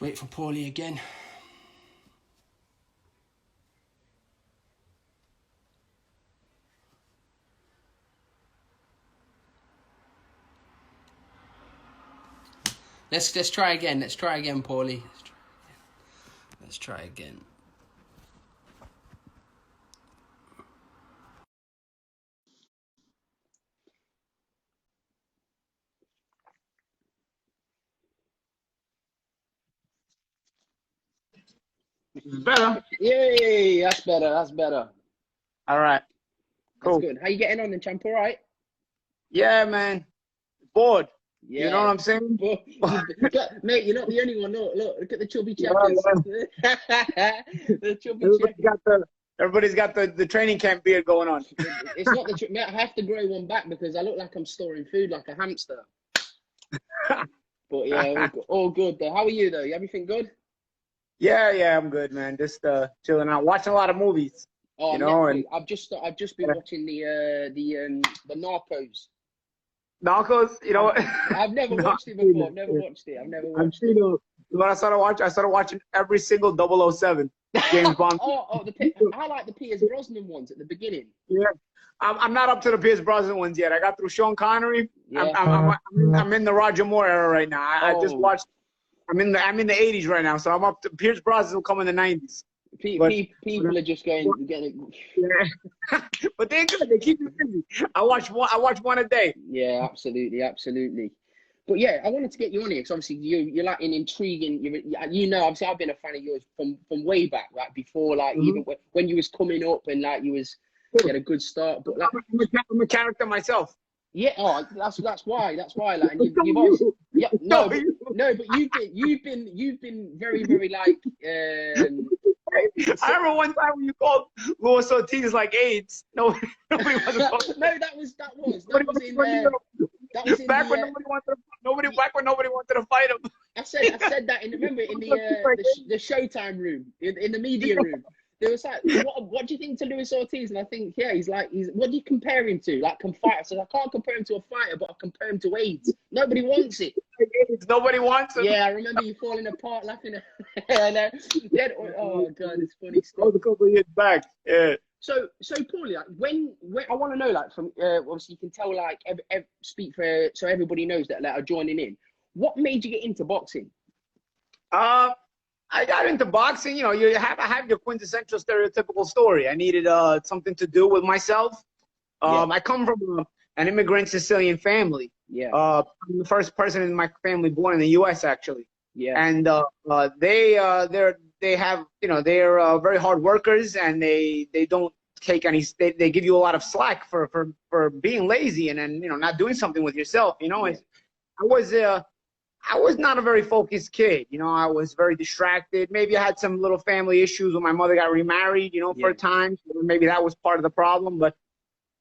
Let's wait for Paulie again. Let's try again. Let's try again, Paulie. Let's try again. Better. Yay! That's better. That's better. All right. Cool. That's good. How you getting on, then, champ? All right? Yeah, man. Bored. Yeah. You know what I'm saying? Mate, you're not the only one. Look at the chubby checkers. Yeah. The chubby checkers. Everybody's got the training camp beard going on. It's not the mate, I have to grow one back because I look like I'm storing food like a hamster. But yeah, all good though. How are you though? Everything good? Yeah, I'm good, man. Just chilling out, watching a lot of movies. Oh, you know, and I've just been watching the Narcos. Narcos, you know. I've never watched it before. I've never watched it. When I started watching every single 007 James Bond. I like the Pierce Brosnan ones at the beginning. Yeah, I'm not up to the Pierce Brosnan ones yet. I got through Sean Connery. Yeah. I'm in the Roger Moore era right now. I just watched. I'm in the 80s right now, so I'm up to Pierce Brosnan will come in the 90s. People are just getting it. Yeah. But they're good. They keep me busy. I watch one a day. Yeah, absolutely. But yeah, I wanted to get you on here because obviously you're like an intriguing. Obviously I've been a fan of yours from way back, like before, like even when you was coming up and like you had a good start. But like, I'm a character myself. Yeah, that's why. Like, and you've also, yeah, no, but you've been very like. I remember one time when you called Luis Ortiz like AIDS. Nobody was. No, that was in back when nobody wanted to fight him. I said that in the Showtime room in the media room. There was like, what do you think to Luis Ortiz? And I think, yeah, what do you compare him to? Like, fighter. So I can't compare him to a fighter, but I compare him to AIDS. Nobody wants it. Nobody wants it. Yeah, I remember you falling apart laughing. Oh God, it's funny stuff. That was a couple of years back. Yeah. So Paulie, like, when I want to know, like, from obviously you can tell, like, speak for so everybody knows that are joining in. What made you get into boxing? I got into boxing. You know, I have your quintessential stereotypical story. I needed something to do with myself. I come from an immigrant Sicilian family. Yeah. I'm the first person in my family born in the U.S. actually. Yeah. And they have, you know, they're very hard workers, and they don't take any. They give you a lot of slack for being lazy and you know, not doing something with yourself. You know, yeah. I was not a very focused kid. You know, I was very distracted. Maybe I had some little family issues when my mother got remarried, you know, for a time. So maybe that was part of the problem. But,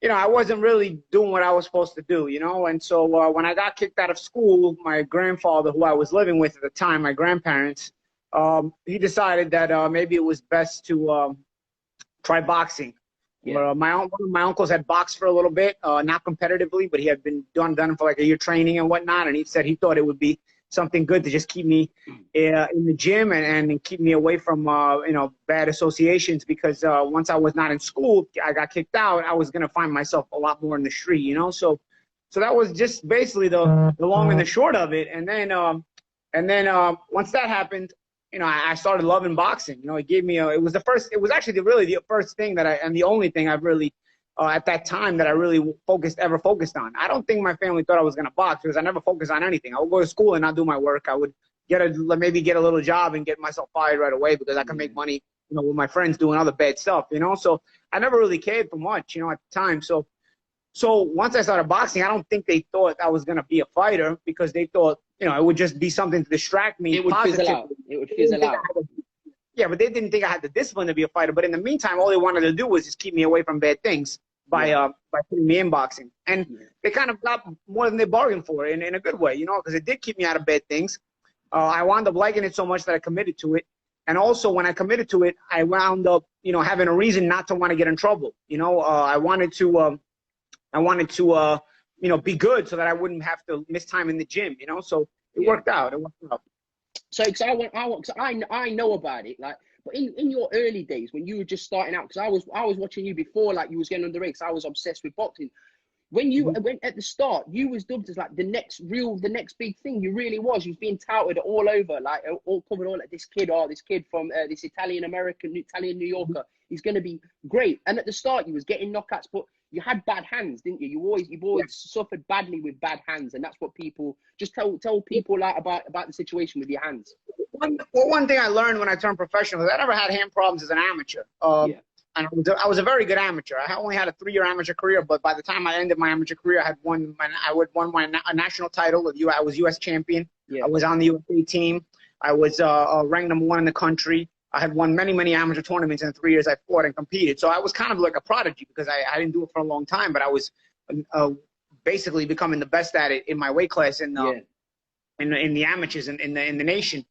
you know, I wasn't really doing what I was supposed to do, you know. And so when I got kicked out of school, my grandfather, who I was living with at the time, my grandparents, he decided that maybe it was best to try boxing. Yeah. One of my uncles had boxed for a little bit, not competitively, but he had been done for like a year training and whatnot. And he said he thought it would be something good to just keep me in the gym and keep me away from you know, bad associations, because once I was not in school, I got kicked out. I was gonna find myself a lot more in the street, you know. So that was just basically the long and the short of it. And then once that happened, you know, I started loving boxing. You know, it gave me it was actually really the first thing and the only thing I've really at that time that I really ever focused on. I don't think my family thought I was going to box because I never focused on anything. I would go to school and not do my work. I would maybe get a little job and get myself fired right away because I could make money, you know, with my friends doing other bad stuff, you know. So I never really cared for much, you know, at the time. So once I started boxing, I don't think they thought I was going to be a fighter, because they thought, you know, it would just be something to distract me. It would fizzle out. Yeah, but they didn't think I had the discipline to be a fighter. But in the meantime, all they wanted to do was just keep me away from bad things by putting me in boxing. And they kind of got more than they bargained for in a good way, you know, because it did keep me out of bad things. I wound up liking it so much that I committed to it. And also, when I committed to it, I wound up, you know, having a reason not to want to get in trouble. You know, I wanted to, you know, be good so that I wouldn't have to miss time in the gym, you know. So it worked out. So, because I know about it. Like, but in your early days when you were just starting out, because I was watching you before, like you was getting on the ring. 'Cause I was obsessed with boxing. When you went at the start, you was dubbed as like the next big thing. You really was. You was being touted all over, like all covered all like this kid from this Italian New Yorker. He's gonna be great. And at the start, you was getting knockouts, but you had bad hands, didn't you? You've always suffered badly with bad hands, and that's what people just tell people like about the situation with your hands. One thing I learned when I turned professional is I never had hand problems as an amateur. And I was a very good amateur. I only had a 3-year amateur career, but by the time I ended my amateur career, I won my national title. I was U.S. champion. Yeah. I was on the USA team. I was ranked #1 in the country. I had won many amateur tournaments in the 3 years I fought and competed. So I was kind of like a prodigy because I didn't do it for a long time, but I was basically becoming the best at it in my weight class in the amateurs in the nation.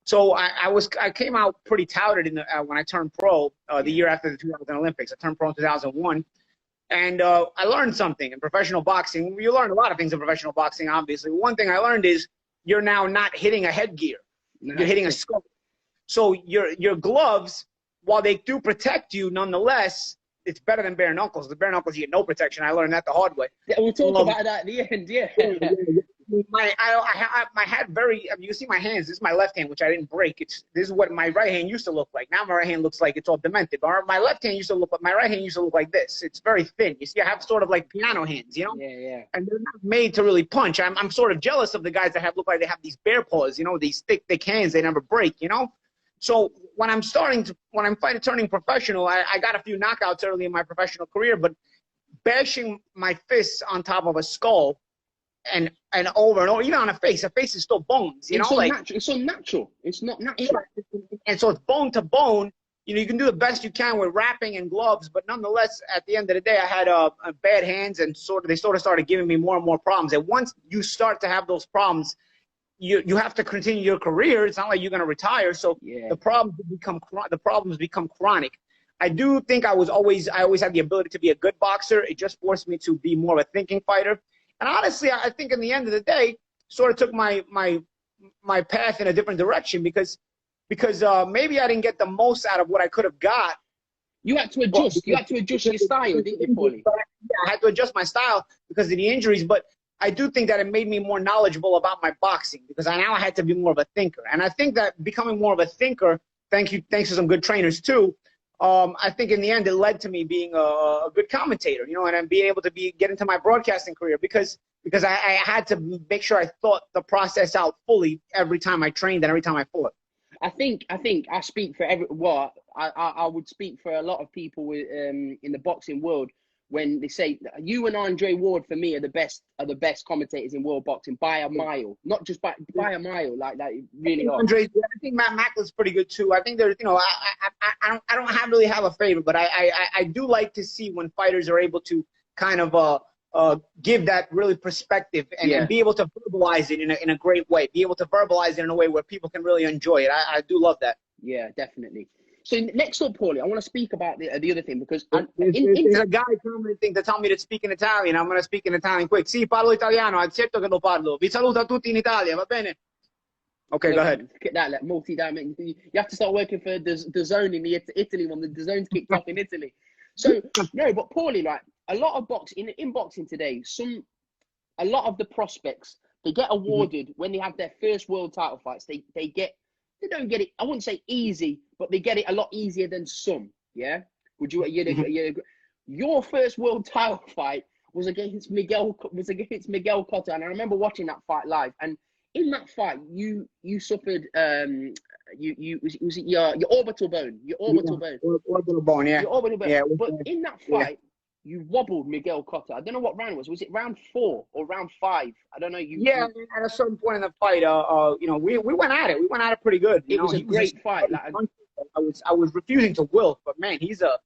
So I came out pretty touted when I turned pro the year after the 2000 Olympics. I turned pro in 2001, and I learned something in professional boxing. You learn a lot of things in professional boxing, obviously. One thing I learned is you're now not hitting a headgear; you're hitting a skull. So your gloves, while they do protect you, nonetheless, it's better than bare knuckles. The bare knuckles, you get no protection. I learned that the hard way. Yeah, we'll talk about that at the end. Yeah. My hand very. I mean, you see my hands. This is my left hand, which I didn't break. This is what my right hand used to look like. Now my right hand looks like it's all demented. But my left hand used to look like my right hand used to look like this. It's very thin. You see, I have sort of like piano hands, you know. Yeah. And they're not made to really punch. I'm sort of jealous of the guys that look like they have these bear paws, you know, these thick hands. They never break, you know. So when I'm turning professional, I got a few knockouts early in my professional career, but bashing my fists on top of a skull and over and over, even on a face is still bones, you know? It's unnatural. It's not natural. And so it's bone to bone. You know, you can do the best you can with wrapping and gloves, but nonetheless, at the end of the day, I had bad hands, and they sort of started giving me more and more problems. And once you start to have those problems, you have to continue your career. It's not like you're going to retire. So the problems become chronic. I do think I always had the ability to be a good boxer. It just forced me to be more of a thinking fighter. And honestly, I think in the end of the day, sort of took my path in a different direction because maybe I didn't get the most out of what I could have got. You had to adjust. You had to adjust your style, didn't you, Paulie? I had to adjust my style because of the injuries, but I do think that it made me more knowledgeable about my boxing because I had to be more of a thinker. And I think that becoming more of a thinker, thanks to some good trainers too, I think in the end it led to me being a good commentator, you know, and being able to get into my broadcasting career because I had to make sure I thought the process out fully every time I trained and every time I fought. I think I speak for I would speak for a lot of people in the boxing world when they say you and Andre Ward for me are the best commentators in world boxing by a mile, not just by a mile, like that really are. Andre, I think Matt Macklin's pretty good too. I think there's, you know, I don't really have a favorite, but I do like to see when fighters are able to kind of give that really perspective and be able to verbalize it in a great way, be able to verbalize it in a way where people can really enjoy it. I do love that. Yeah, definitely. So next up, Paulie, I want to speak about the other thing because there's a guy commenting to tell me to speak in Italian. I'm going to speak in Italian quick. Sì, parlo italiano, accetto che lo parlo. Vi saluto tutti in Italia, va bene? Okay, go ahead. Get that, like multi-dimensional. You have to start working for the zone in Italy when the zone's kicked off in Italy. So no, but Paulie, like a lot of in boxing today, a lot of the prospects they get awarded when they have their first world title fights. They don't get it. I wouldn't say easy, but they get it a lot easier than some. Yeah. Would you? Your first world title fight was against Miguel Cotto, and I remember watching that fight live. And in that fight, you suffered was it your orbital bone? Your orbital bone. Orbital bone. Yeah. Your orbital bone. Yeah, but in that fight. Yeah. You wobbled Miguel Cotto. I don't know what round it was. Was it round 4 or round 5? I don't know. At a certain point in the fight, you know, we went at it. We went at it pretty good. It was a great fight. Like, I was refusing to wilt, but man, he's a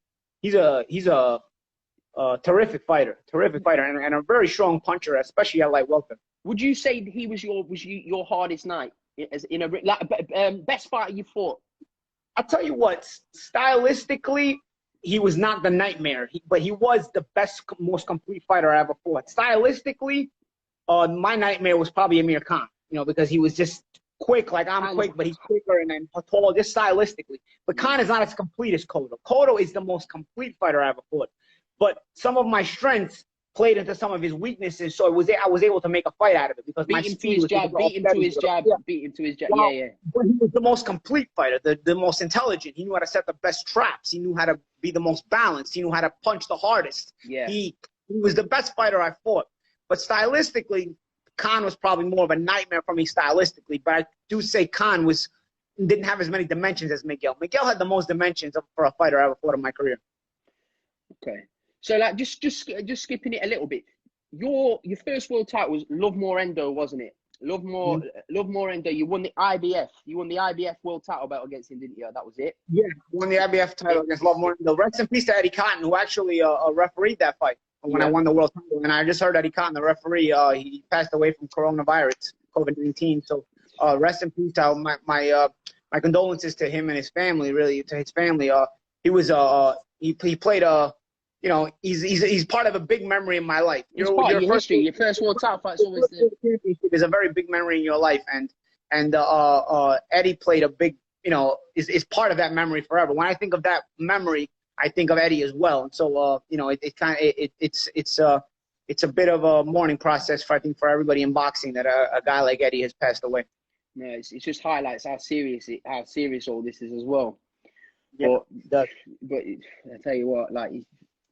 terrific fighter, and a very strong puncher, especially at light welter. Would you say he was your hardest night in a best fighter you fought? I'll tell you what, stylistically. He was not the nightmare, but he was the best, most complete fighter I ever fought. Stylistically, my nightmare was probably Amir Khan, you know, because he was just quick, like I'm quick, but he's quicker and then tall, just stylistically. But Khan is not as complete as Cotto. Cotto is the most complete fighter I ever fought. But some of my strengths played into some of his weaknesses, so I was able to make a fight out of it because beat him to his jab, beat him to his jab, beat him to his jab. Well, yeah. But he was the most complete fighter, the most intelligent. He knew how to set the best traps. He knew how to be the most balanced. He knew how to punch the hardest. Yeah. He was the best fighter I fought. But stylistically, Khan was probably more of a nightmare for me stylistically. But I do say Khan didn't have as many dimensions as Miguel. Miguel had the most dimensions for a fighter I ever fought in my career. Okay. So like just skipping it a little bit. Your first world title was Love Morendo, wasn't it? Love Morendo. You won the IBF. You won the IBF world title belt against him, didn't you? That was it. Yeah, won the IBF title against Love Morendo. Rest in peace to Eddie Cotton, who actually refereed that fight when I won the world title. And I just heard Eddie Cotton, the referee, he passed away from coronavirus, COVID-19. So rest in peace. My condolences to him and his family. Really, to his family. He was he played you know, he's part of a big memory in my life. It's part of your history. Your first world title fight is always is a very big memory in your life, and Eddie played a big, you know, is part of that memory forever. When I think of that memory, I think of Eddie as well, and so you know, it's a bit of a mourning process for, I think, for everybody in boxing that a guy like Eddie has passed away. No, it just highlights how serious all this is as well. Yeah, but I tell you what, like.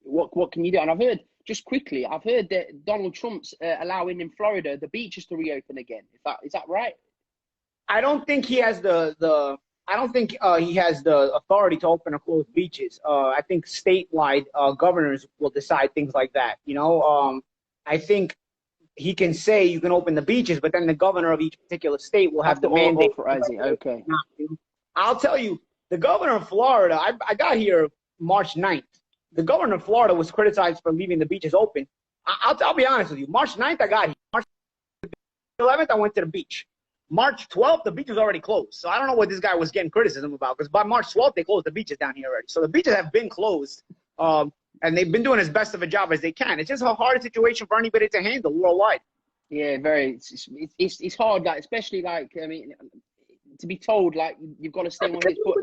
What can you do? And I've heard, just quickly, I've heard that Donald Trump's allowing in Florida the beaches to reopen again. Is that right? I don't think he has the he has the authority to open or close beaches. I think statewide governors will decide things like that. You know, I think he can say you can open the beaches, but then the governor of each particular state will have to mandate. Authorize it. Okay. I'll tell you, the governor of Florida, I got here March 9th. The governor of Florida was criticized for leaving the beaches open. I'll be honest with you. March 9th, I got here. March 11th, I went to the beach. March 12th, the beach was already closed. So I don't know what this guy was getting criticism about, because by March 12th, they closed the beaches down here already. So the beaches have been closed, and they've been doing as best of a job as they can. It's just a hard situation for anybody to handle worldwide. Yeah, very. It's hard, like, especially, like, I mean, to be told, like, you've got to stay on his foot.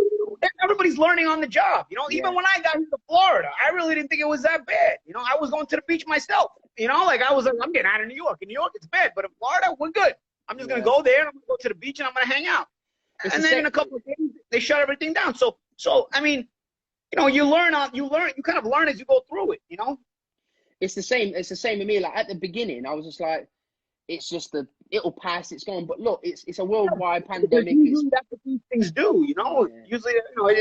Everybody's learning on the job. You know, even when I got to Florida, I really didn't think it was that bad. You know, I was going to the beach myself. You know, like I was like, I'm getting out of New York. In New York, it's bad. But in Florida, we're good. I'm just going to go there, and I'm going to go to the beach, and I'm going to hang out. And then in a couple of days, they shut everything down. So I mean, you know, you kind of learn as you go through it, you know? It's the same with me. Like, at the beginning, I was just like, it's just it'll pass, it's gone. But look, it's a worldwide pandemic. That's what these things do, you know. Yeah. Usually, you know,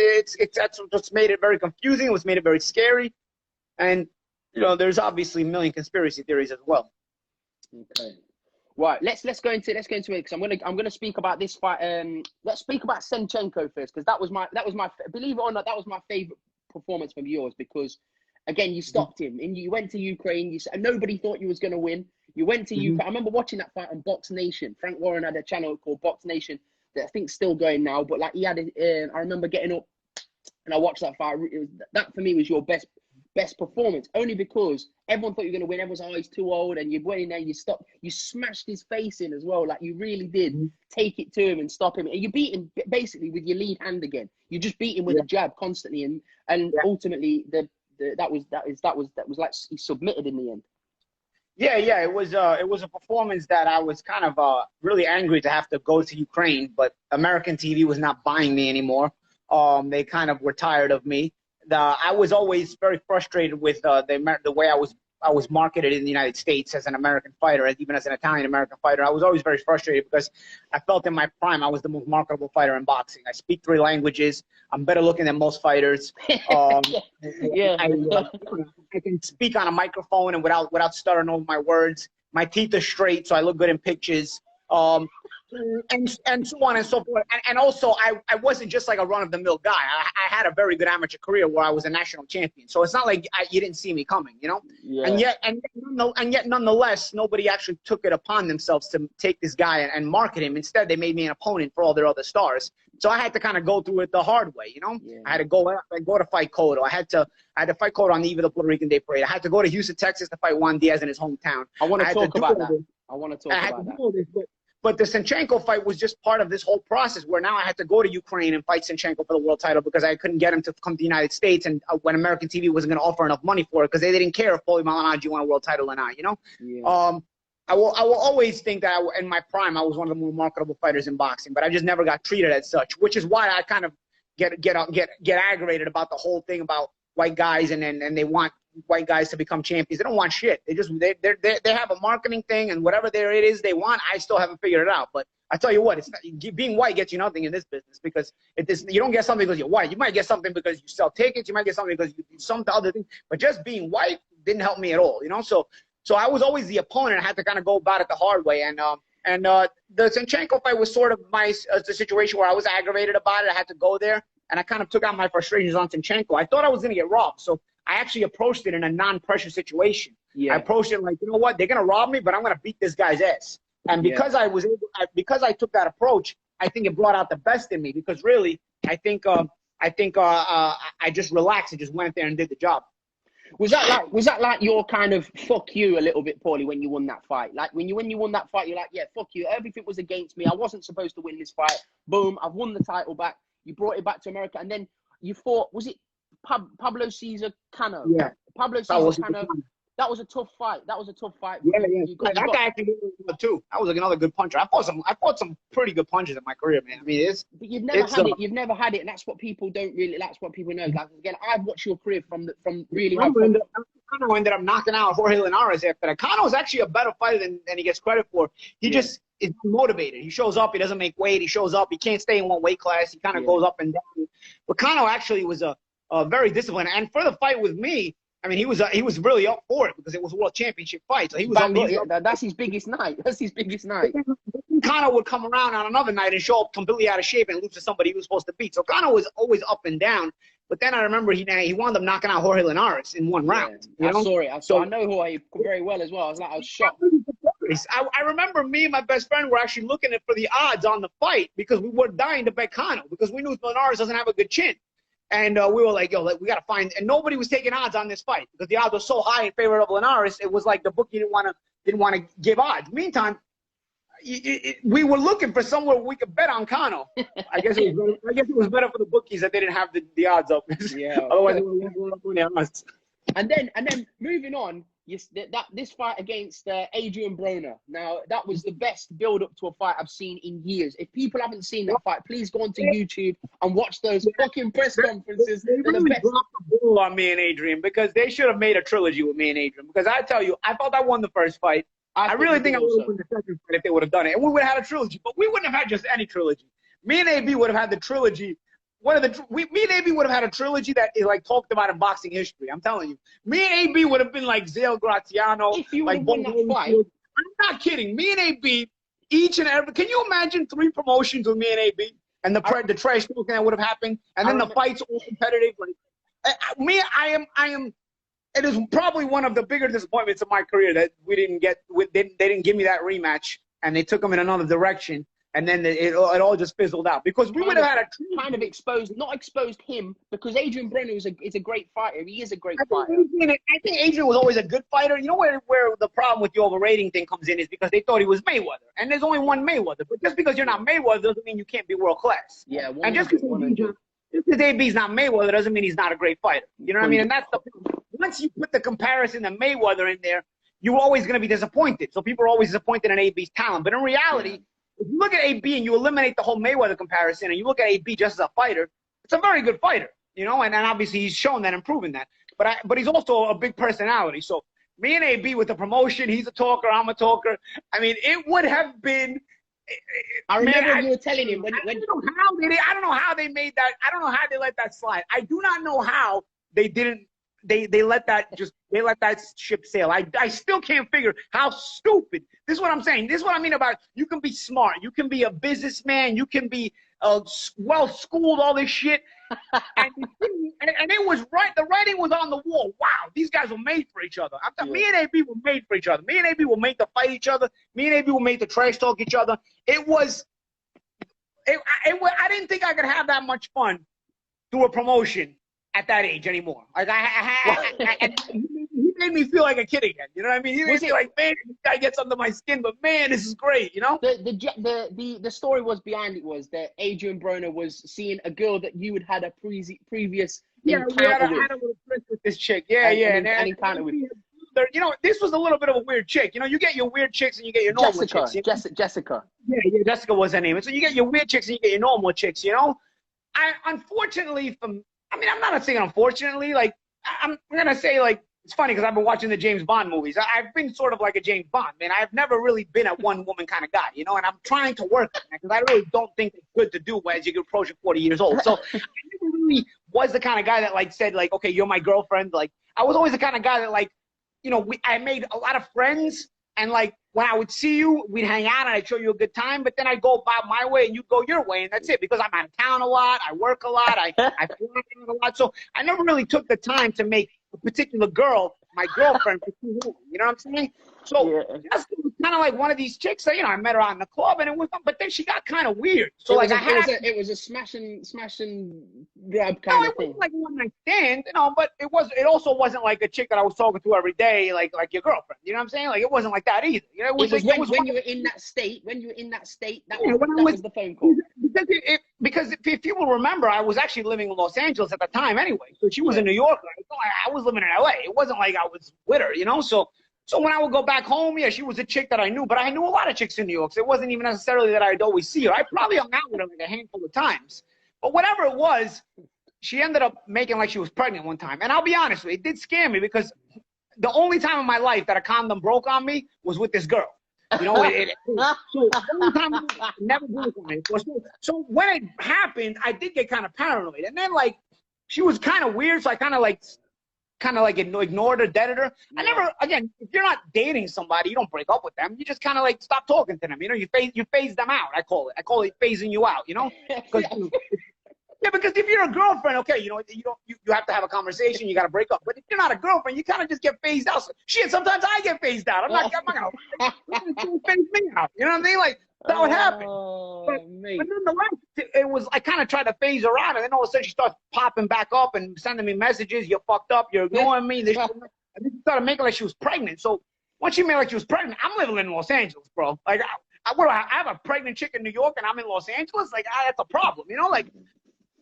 that's what's made it very confusing. What's made it very scary, and you know, there's obviously a million conspiracy theories as well. Okay, right. Let's go into it because I'm gonna speak about this fight. Let's speak about Senchenko first, because that was my believe it or not, that was my favorite performance from yours, because again, you stopped him and you went to Ukraine. Nobody thought you was gonna win. You went to Ukraine. I remember watching that fight on BoxNation. Frank Warren had a channel called BoxNation that I think's still going now. But like, he had I remember getting up and I watched that fight. That for me was your best performance, only because everyone thought you were going to win. Everyone was, oh, he's too old, and you went in there, you smashed his face in as well. Like, you really did take it to him and stop him. And you beat him basically with your lead hand again. You just beat him with a jab constantly, and ultimately that was like he submitted in the end. Yeah, it was a performance that I was kind of really angry to have to go to Ukraine, but American TV was not buying me anymore. They kind of were tired of me. I was always very frustrated with the way I was marketed in the United States as an American fighter, even as an Italian-American fighter. I was always very frustrated because I felt in my prime I was the most marketable fighter in boxing. I speak 3 languages. I'm better looking than most fighters. Yeah. I can speak on a microphone and without stuttering over my words. My teeth are straight, so I look good in pictures. And so on and so forth. And also, I wasn't just like a run-of-the-mill guy. I had a very good amateur career where I was a national champion. So it's not like you didn't see me coming, you know? Yeah. And yet, nonetheless, nobody actually took it upon themselves to take this guy and market him. Instead, they made me an opponent for all their other stars. So I had to kind of go through it the hard way, you know? Yeah. I had to go to fight Cotto. I had to fight Cotto on the eve of the Puerto Rican Day Parade. I had to go to Houston, Texas to fight Juan Diaz in his hometown. I want to talk about that. I want to talk about that. But the Senchenko fight was just part of this whole process where now I had to go to Ukraine and fight Senchenko for the world title because I couldn't get him to come to the United States, and when American TV wasn't going to offer enough money for it because they didn't care if Paulie Malignaggi won a world title or not, you know? Yeah. I will always think that in my prime I was one of the more marketable fighters in boxing, but I just never got treated as such, which is why I kind of get aggravated about the whole thing about white guys and they want white guys to become champions. They don't want shit. They have a marketing thing, and whatever it is they want, I still haven't figured it out. But I tell you what, it's not, being white gets you nothing in this business because you don't get something because you're white. You might get something because you sell tickets. You might get something because you do some other thing. But just being white didn't help me at all, you know. So I was always the opponent. I had to kind of go about it the hard way. And the Senchenko fight was sort of the situation where I was aggravated about it. I had to go there, and I kind of took out my frustrations on Senchenko. I thought I was going to get robbed, so I actually approached it in a non-pressure situation. Yeah. I approached it like, you know what, they're going to rob me, but I'm going to beat this guy's ass. And because because I took that approach, I think it brought out the best in me. Because really, I think I just relaxed and just went there and did the job. Was that like your kind of fuck you a little bit, Paulie, when you won that fight? Like when you won that fight, you're like, yeah, fuck you. Everything was against me. I wasn't supposed to win this fight. Boom, I've won the title back. You brought it back to America, and then you fought. Was it Pablo Cesar Cano? Yeah, Pablo Cesar Cano. That was a tough fight. That That guy actually did good too. That was like another good puncher. I fought some pretty good punches in my career, man. I mean, but you've never had it. You've never had it, and that's what people don't really. That's what people know. Like again, I've watched your career from really. Cano ended up knocking out Jorge Linares after that. Cano is actually a better fighter than he gets credit for. He just is motivated. He shows up. He doesn't make weight. He shows up. He can't stay in one weight class. He kind of goes up and down. But Cano actually was a very disciplined. And for the fight with me, I mean, he was really up for it because it was a world championship fight. So he was that's his biggest night. That's his biggest night. Cano would come around on another night and show up completely out of shape and lose to somebody he was supposed to beat. So Cano was always up and down. But then I remember he wound up knocking out Jorge Linares in one round. I saw it. I know Jorge very well as well. I was shocked. I remember me and my best friend were actually looking for the odds on the fight because we were dying to bet Cano because we knew Linares doesn't have a good chin. And we were like, yo, we got to find – and nobody was taking odds on this fight because the odds were so high in favor of Linares. It was like the bookie didn't want to give odds. Meantime, we were looking for somewhere we could bet on Cano. I guess it was better for the bookies that they didn't have the odds up. Yeah. Otherwise, they would have won. And then moving on, this fight against Adrian Broner. Now, that was the best build-up to a fight I've seen in years. If people haven't seen that fight, please go onto YouTube and watch those fucking press conferences. They really dropped the ball on me and Adrian because they should have made a trilogy with me and Adrian. Because I tell you, I thought I won the first fight. I really think I would have won the second fight if they would have done it. And we would have had a trilogy. But we wouldn't have had just any trilogy. Me and AB would have had the trilogy. Me and AB would have had a trilogy that is like talked about in boxing history. I'm telling you. Me and AB would have been like Zale Graziano. If you would have won that fight. I'm not kidding. Me and AB, each and every. Can you imagine 3 promotions with me and AB and the trash talking that would have happened, and then the fights all competitive. Like, I am. It is probably one of the bigger disappointments of my career that we didn't get. They didn't give me that rematch, and they took them in another direction. And then it all just fizzled out because we would have had a kind of not exposed him because Adrian Broner is a great fighter. He is a great fighter. I think Adrian was always a good fighter. You know where the problem with the overrating thing comes in is because they thought he was Mayweather, and there's only one Mayweather. But just because you're not Mayweather doesn't mean you can't be world class. Yeah, and just because AB's not Mayweather doesn't mean he's not a great fighter. You know what I mean? And that's once you put the comparison to Mayweather in there, you're always going to be disappointed. So people are always disappointed in AB's talent, but in reality. If you look at AB and you eliminate the whole Mayweather comparison and you look at AB just as a fighter, it's a very good fighter, you know, and obviously he's shown that and proven that. But he's also a big personality. So me and AB with the promotion, he's a talker, I'm a talker. I mean, it would have been. I remember you were telling him I don't know how they made that. I don't know how they let that slide. I do not know how they didn't. They let that ship sail. I still can't figure how stupid. This is what I'm saying. This is what I mean about you can be smart. You can be a businessman. You can be well-schooled, all this shit. and it was right. The writing was on the wall. Wow, these guys were made for each other. Me and AB were made for each other. Me and AB were made to fight each other. Me and AB were made to trash talk each other. I didn't think I could have that much fun through a promotion at that age anymore. Like he made me feel like a kid again. You know what I mean? He made me like, man, this guy gets under my skin, but man, this is great. You know? The story was behind it was that Adrian Broner was seeing a girl that you had had a previous encounter we had a little tryst with this chick. And encounter with. You know, this was a little bit of a weird chick. You know, you get your weird chicks and you get your normal chicks. You know? Jessica. Yeah, Jessica was her name. And so you get your weird chicks and you get your normal chicks, you know? Unfortunately, I'm not saying unfortunately, like, I'm going to say, like, it's funny because I've been watching the James Bond movies. I've been sort of like a James Bond, man. I've never really been a one-woman kind of guy, you know, and I'm trying to work on that because I really don't think it's good to do as you get approaching 40 years old. So I never really was the kind of guy that, like, said, like, okay, you're my girlfriend. Like, I was always the kind of guy that, like, you know, I made a lot of friends, and, like, when I would see you, we'd hang out, and I'd show you a good time, but then I'd go about my way, and you'd go your way, and that's it, because I'm out of town a lot, I work a lot, I fly around a lot, so I never really took the time to make a particular girl my girlfriend for too long, you know what I'm saying? So Jessica was kind of like one of these chicks that, you know, I met her out in the club, and it was, but then she got kind of weird. So it was a smash and grab kind of thing. It wasn't like a one night stand, you know, but it also wasn't like a chick that I was talking to every day, like your girlfriend. You know what I'm saying? Like, it wasn't like that either. You know, when you were in that state, that was the phone call. Because if you will remember, I was actually living in Los Angeles at the time anyway. So she was in New York. I was living in LA. It wasn't like I was with her, you know? So when I would go back home, yeah, she was a chick that I knew, but I knew a lot of chicks in New York. So it wasn't even necessarily that I'd always see her. I probably hung out with her like a handful of times. But whatever it was, she ended up making like she was pregnant one time. And I'll be honest with you, it did scare me because the only time in my life that a condom broke on me was with this girl. You know, so the only time it never broke on me. So when it happened, I did get kind of paranoid. And then, like, she was kind of weird, so I kind of like ignored her, deaded her. I never, again, if you're not dating somebody, you don't break up with them. You just kind of like stop talking to them. You know, you phase them out. I call it phasing you out. You know, because if you're a girlfriend, okay, you know, you have to have a conversation. You got to break up. But if you're not a girlfriend, you kind of just get phased out. So, shit, sometimes I get phased out. I'm not gonna phase me out. You know what I mean? Like, that's how it happened. But nonetheless, it was, I kind of tried to phase her out, and then all of a sudden she starts popping back up and sending me messages. You're fucked up. You're ignoring me. And then she started making like she was pregnant. So once she made like she was pregnant, I'm living in Los Angeles, bro. Like, I have a pregnant chick in New York, and I'm in Los Angeles. Like, that's a problem, you know? Like,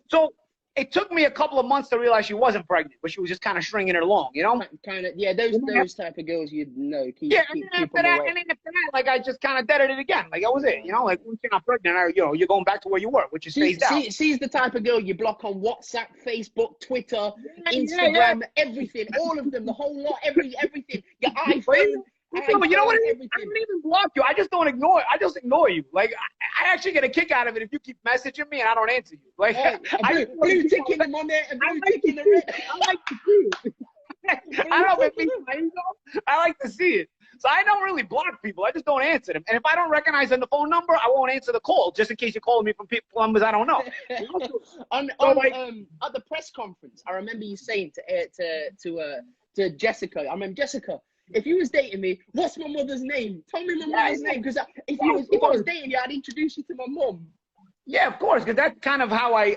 so it took me a couple of months to realize she wasn't pregnant, but she was just kind of stringing it along, you know? Kind of, yeah. Those type of girls, you'd know. And then after that, like, I just kind of deaded it again. Like, that was it, you know? Like, once you're not pregnant, you know, you're going back to where you were, which is phased out. She's the type of girl you block on WhatsApp, Facebook, Twitter, Instagram, everything, all of them, the whole lot, everything. Your iPhone. But you know what? I don't even block you. I just don't ignore. I just ignore you. Like, I actually get a kick out of it if you keep messaging me and I don't answer you. Like, blue ticking them on there and blue ticking the red. I like to see it. I don't know if it means my ego. I like to see it. So I don't really block people. I just don't answer them. And if I don't recognize the phone number, I won't answer the call, just in case you're calling me from numbers I don't know. At the press conference, I remember you saying to Jessica, I remember, Jessica, if you was dating me, what's my mother's name? Tell me my mother's name, because if I was dating you, I'd introduce you to my mom. Yeah, of course, because that's kind of how I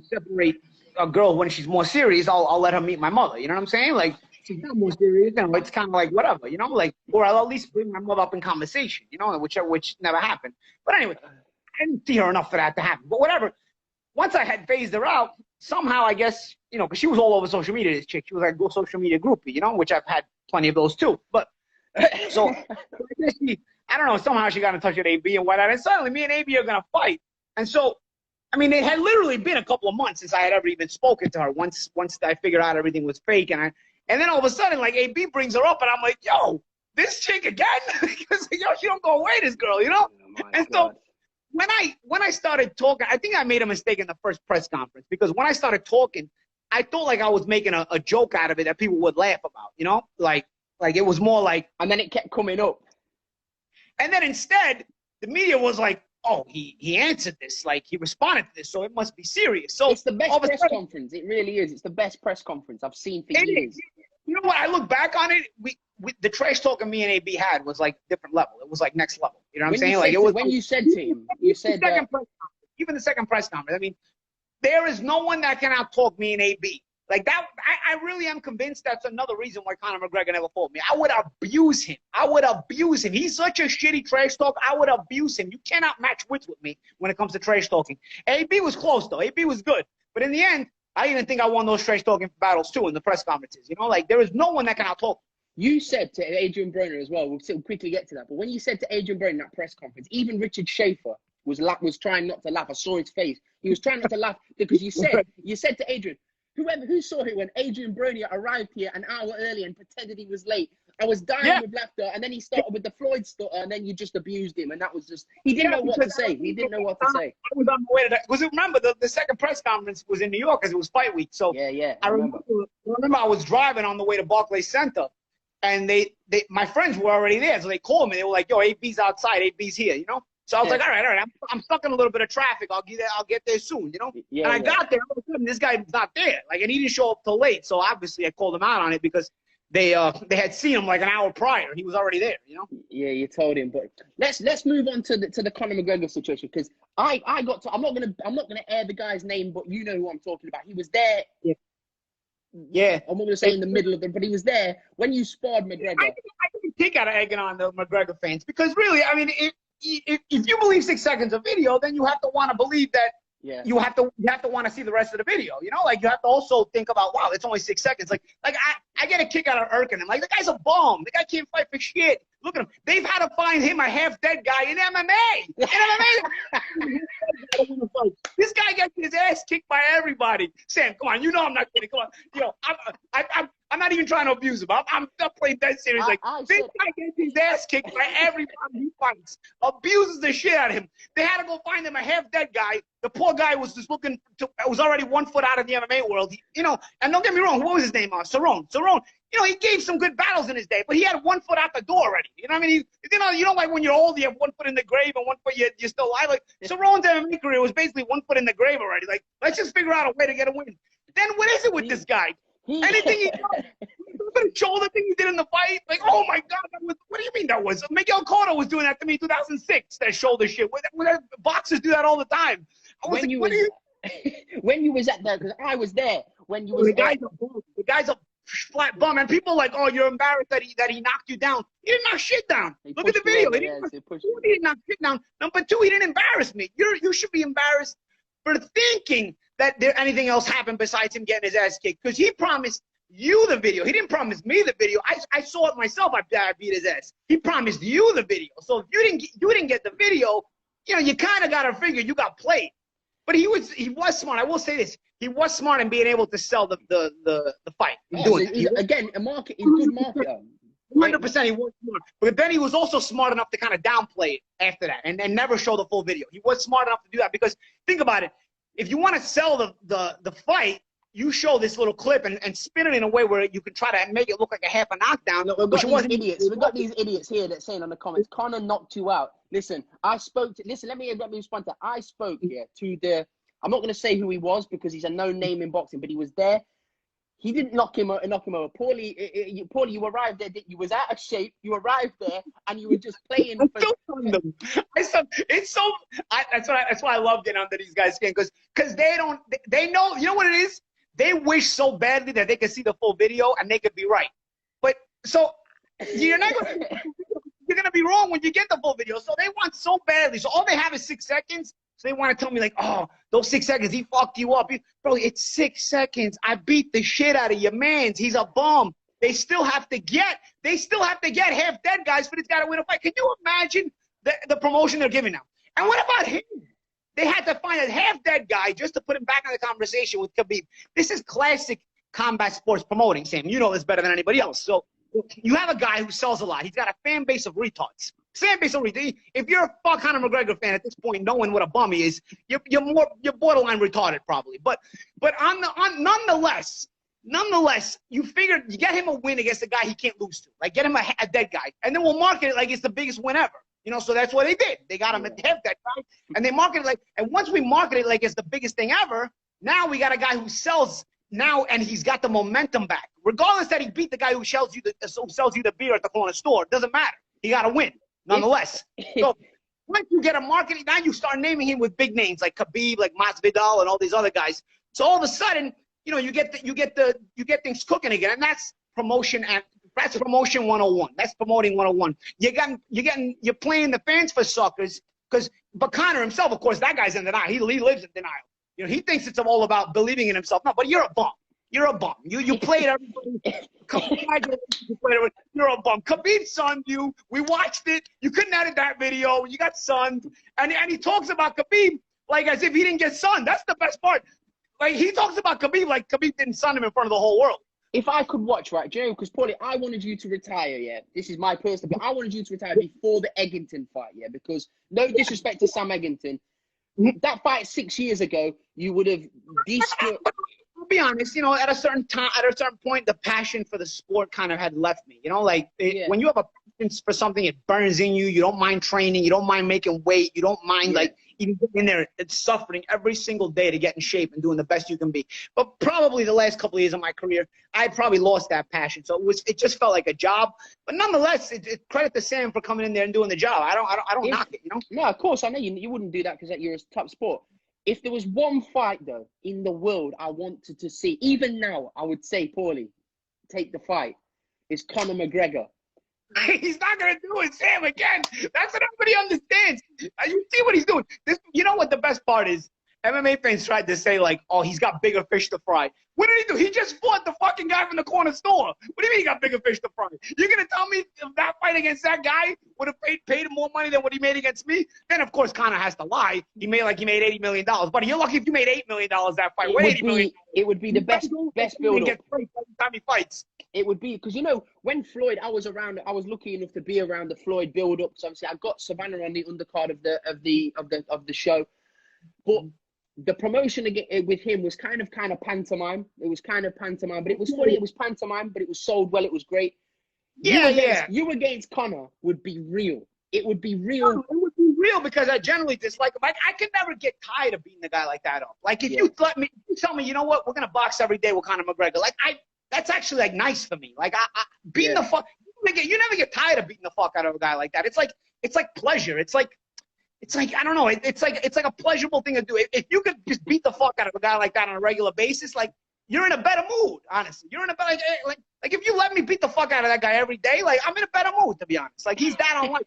separate a girl when she's more serious. I'll let her meet my mother. You know what I'm saying? Like, she's not more serious, and it's kind of like whatever, you know, like, or I'll at least bring my mother up in conversation, you know, which never happened. But anyway, I didn't see her enough for that to happen. But whatever. Once I had phased her out, somehow I guess, you know, because she was all over social media, this chick. She was like a social media groupie, you know, which I've had plenty of those too. But so I guess I don't know, somehow she got in touch with AB and whatnot. And suddenly me and AB are going to fight. And so, I mean, it had literally been a couple of months since I had ever even spoken to her once I figured out everything was fake. And then all of a sudden, like, AB brings her up and I'm like, yo, this chick again? Because, yo, she don't go away, this girl, you know? So when I started talking, I think I made a mistake in the first press conference, because when I started talking, I thought like I was making a joke out of it that people would laugh about, you know? Like it was more like, and then it kept coming up. And then instead, the media was like, oh, he answered this, like he responded to this, so it must be serious. So it's the best press conference. It really is. It's the best press conference I've seen for years. You know what? I look back on it, the trash talking me and AB had was like different level. It was like next level. You know what I'm saying? Like, it was when you said to him, you said even the second press conference. I mean, there is no one that can out-talk me and AB Like that, I really am convinced that's another reason why Conor McGregor never fought me. I would abuse him. I would abuse him. He's such a shitty trash talk. I would abuse him. You cannot match wits with me when it comes to trash talking. AB was close though. AB was good, but in the end, I even think I won those trash talking battles too in the press conferences. You know, like there is no one that can out talk. You said to Adrian Broner as well. We'll quickly get to that. But when you said to Adrian Broner in that press conference, even Richard Schaefer was trying not to laugh. I saw his face. He was trying not to laugh because you said to Adrian, who saw it when Adrian Broner arrived here an hour early and pretended he was late. I was dying with laughter, and then he started with the Floyd stutter, and then you just abused him, and that was just, he didn't know what to say. He didn't know what to say. I was on the way to that. Because remember, the second press conference was in New York because it was fight week. So I remember I was driving on the way to Barclays Center, and my friends were already there, so they called me. They were like, "Yo, AB's outside. AB's here," you know. So I was like, all right, I'm stuck in a little bit of traffic. I'll get there soon, you know? And I got there, all of a sudden, this guy's not there. Like, and he didn't show up till late. So obviously I called him out on it because they had seen him like an hour prior. He was already there, you know? Yeah, you told him. But let's move on to the Conor McGregor situation, because I'm not gonna air the guy's name, but you know who I'm talking about. He was there. Yeah. I'm not gonna say in the middle of them, but he was there when you sparred McGregor. I can kick out of egging on the McGregor fans because really, I mean, if you believe 6 seconds of video, then you have to want to believe that you have to want to see the rest of the video. You know, like you have to also think about, wow, it's only 6 seconds. Like I get a kick out of irking him. Like the guy's a bum. The guy can't fight for shit. Look at him. They've had to find him a half-dead guy in MMA. This guy gets his ass kicked by everybody. Sam, come on, you know I'm not kidding. Come on, you know I'm not even trying to abuse him. I'm playing that serious. Like this guy gets his ass kicked by everybody he fights. Abuses the shit out of him. They had to go find him a half-dead guy. The poor guy was just was already 1 foot out of the MMA world. You know, and don't get me wrong. What was his name? Cerrone. You know, he gave some good battles in his day, but he had 1 foot out the door already. You know what I mean? You know, like when you're old, you have 1 foot in the grave and 1 foot you're still alive. Like Cerrone's MMA career was basically 1 foot in the grave already. Like, let's just figure out a way to get a win. Then what is it with this guy? Anything he does, the shoulder thing he did in the fight, like, oh my God, what do you mean that was? Miguel Cotto was doing that to me in 2006, that shoulder shit. Boxers do that all the time. I was when you was at there, because I was there, when you was the guy's a flat bum, and people are like, oh, you're embarrassed that he knocked you down. He didn't knock shit down. Look at the video. He didn't knock shit down. Number two, he didn't embarrass me. You should be embarrassed for thinking that anything else happened besides him getting his ass kicked, because he promised you the video. He didn't promise me the video. I saw it myself. I beat his ass. He promised you the video. So if you didn't get the video, you know, you kind of got to figure you got played. But he was smart. I will say this. He was smart in being able to sell the fight. Again, a market. He's a good marketer. 100% he was smart. But then he was also smart enough to kind of downplay it after that and never show the full video. He was smart enough to do that because think about it. If you want to sell the fight, you show this little clip and spin it in a way where you can try to make it look like a half a knockdown. Look, we've got these idiots here that saying on the comments, Conor knocked you out. Listen, let me respond to that. I spoke to I'm not going to say who he was because he's a known name in boxing, but he was there. He didn't knock him over. Paulie, you arrived there. You was out of shape. You arrived there, and you were just playing. That's why I love getting under these guys' skin because they know. You know what it is? They wish so badly that they could see the full video and they could be right. But so you're gonna be wrong when you get the full video. So they want so badly. So all they have is 6 seconds. So they want to tell me like, oh, those 6 seconds, he fucked you up. Bro, it's 6 seconds. I beat the shit out of your mans. He's a bum. They still have to get half dead guys for this guy to win a fight. Can you imagine the promotion they're giving now? And what about him? They had to find a half-dead guy just to put him back in the conversation with Khabib. This is classic combat sports promoting, Sam. You know this better than anybody else. So you have a guy who sells a lot. He's got a fan base of retards. If you're a Conor McGregor fan at this point, knowing what a bum he is, you're borderline retarded probably. But nonetheless, you figure you get him a win against a guy he can't lose to. Like get him a dead guy, and then we'll market it like it's the biggest win ever. You know, so that's what they did. They got him a half dead guy, and they marketed like. And once we market it like it's the biggest thing ever, now we got a guy who sells now, and he's got the momentum back. Regardless that he beat the guy who sells you the beer at the corner store, it doesn't matter. He got to win. Nonetheless, so once you get a marketing, now you start naming him with big names like Khabib, like Masvidal, and all these other guys. So all of a sudden, you know, you get things cooking again, and that's promotion, and that's promotion 101. That's promoting 101. You're playing the fans for suckers, but Conor himself, of course, that guy's in denial. He lives in denial. You know, he thinks it's all about believing in himself. No, but you're a bum. You're a bum. You played everybody. You're a bum. Khabib sunned you. We watched it. You couldn't edit that video. You got sunned. And he talks about Khabib like as if he didn't get sunned. That's the best part. Like, he talks about Khabib like Khabib didn't sun him in front of the whole world. If I could watch, right, Joe, because Paulie, I wanted you to retire, yeah. This is my personal, but I wanted you to retire before the Eggington fight, yeah, because no disrespect to Sam Eggington, that fight 6 years ago, you would have destroyed. I'll be honest, you know, at a certain point, the passion for the sport kind of had left me. You know, like when you have a passion for something, it burns in you. You don't mind training. You don't mind making weight. You don't mind like even getting in there and suffering every single day to get in shape and doing the best you can be. But probably the last couple of years of my career, I probably lost that passion. So it just felt like a job. But nonetheless, credit to Sam for coming in there and doing the job. I don't knock it, you know. No, of course I know you wouldn't do that because you're a top sport. If there was one fight though in the world I wanted to see, even now I would say, Paulie, take the fight. Is CONOR McGREGOR. He's not going to do it, Sam, again. That's what everybody understands. You see what he's doing. You know what the best part is? MMA fans tried to say, like, oh, he's got bigger fish to fry. What did he do? He just fought the fucking guy from the corner store. What do you mean he got bigger fish to fry? You're going to tell me if that fight against that guy would have paid him more money than what he made against me? Then, of course, Conor has to lie. He made $80 million. But you're lucky if you made $8 million that fight. It would be the best build-up. Every time he fights. It would be, because, you know, when Floyd, I was lucky enough to be around the Floyd build-up. So obviously I got Savannah on the undercard of the show. But the promotion with him was kind of pantomime. It was kind of pantomime, but it was funny. It was pantomime, but it was sold well. It was great. You against Conor would be real. It would be real. It would be real because I generally dislike him. Like, I could never get tired of beating a guy like that up. Like, if you tell me, you know what, we're gonna box every day with Conor McGregor. Like, that's actually like nice for me. Like, beating the fuck. You never get tired of beating the fuck out of a guy like that. It's like pleasure. It's like I don't know. It's like a pleasurable thing to do. If you could just beat the fuck out of a guy like that on a regular basis, like, you're in a better mood. Honestly, you're in a better like if you let me beat the fuck out of that guy every day, like, I'm in a better mood, to be honest. Like, he's that on like.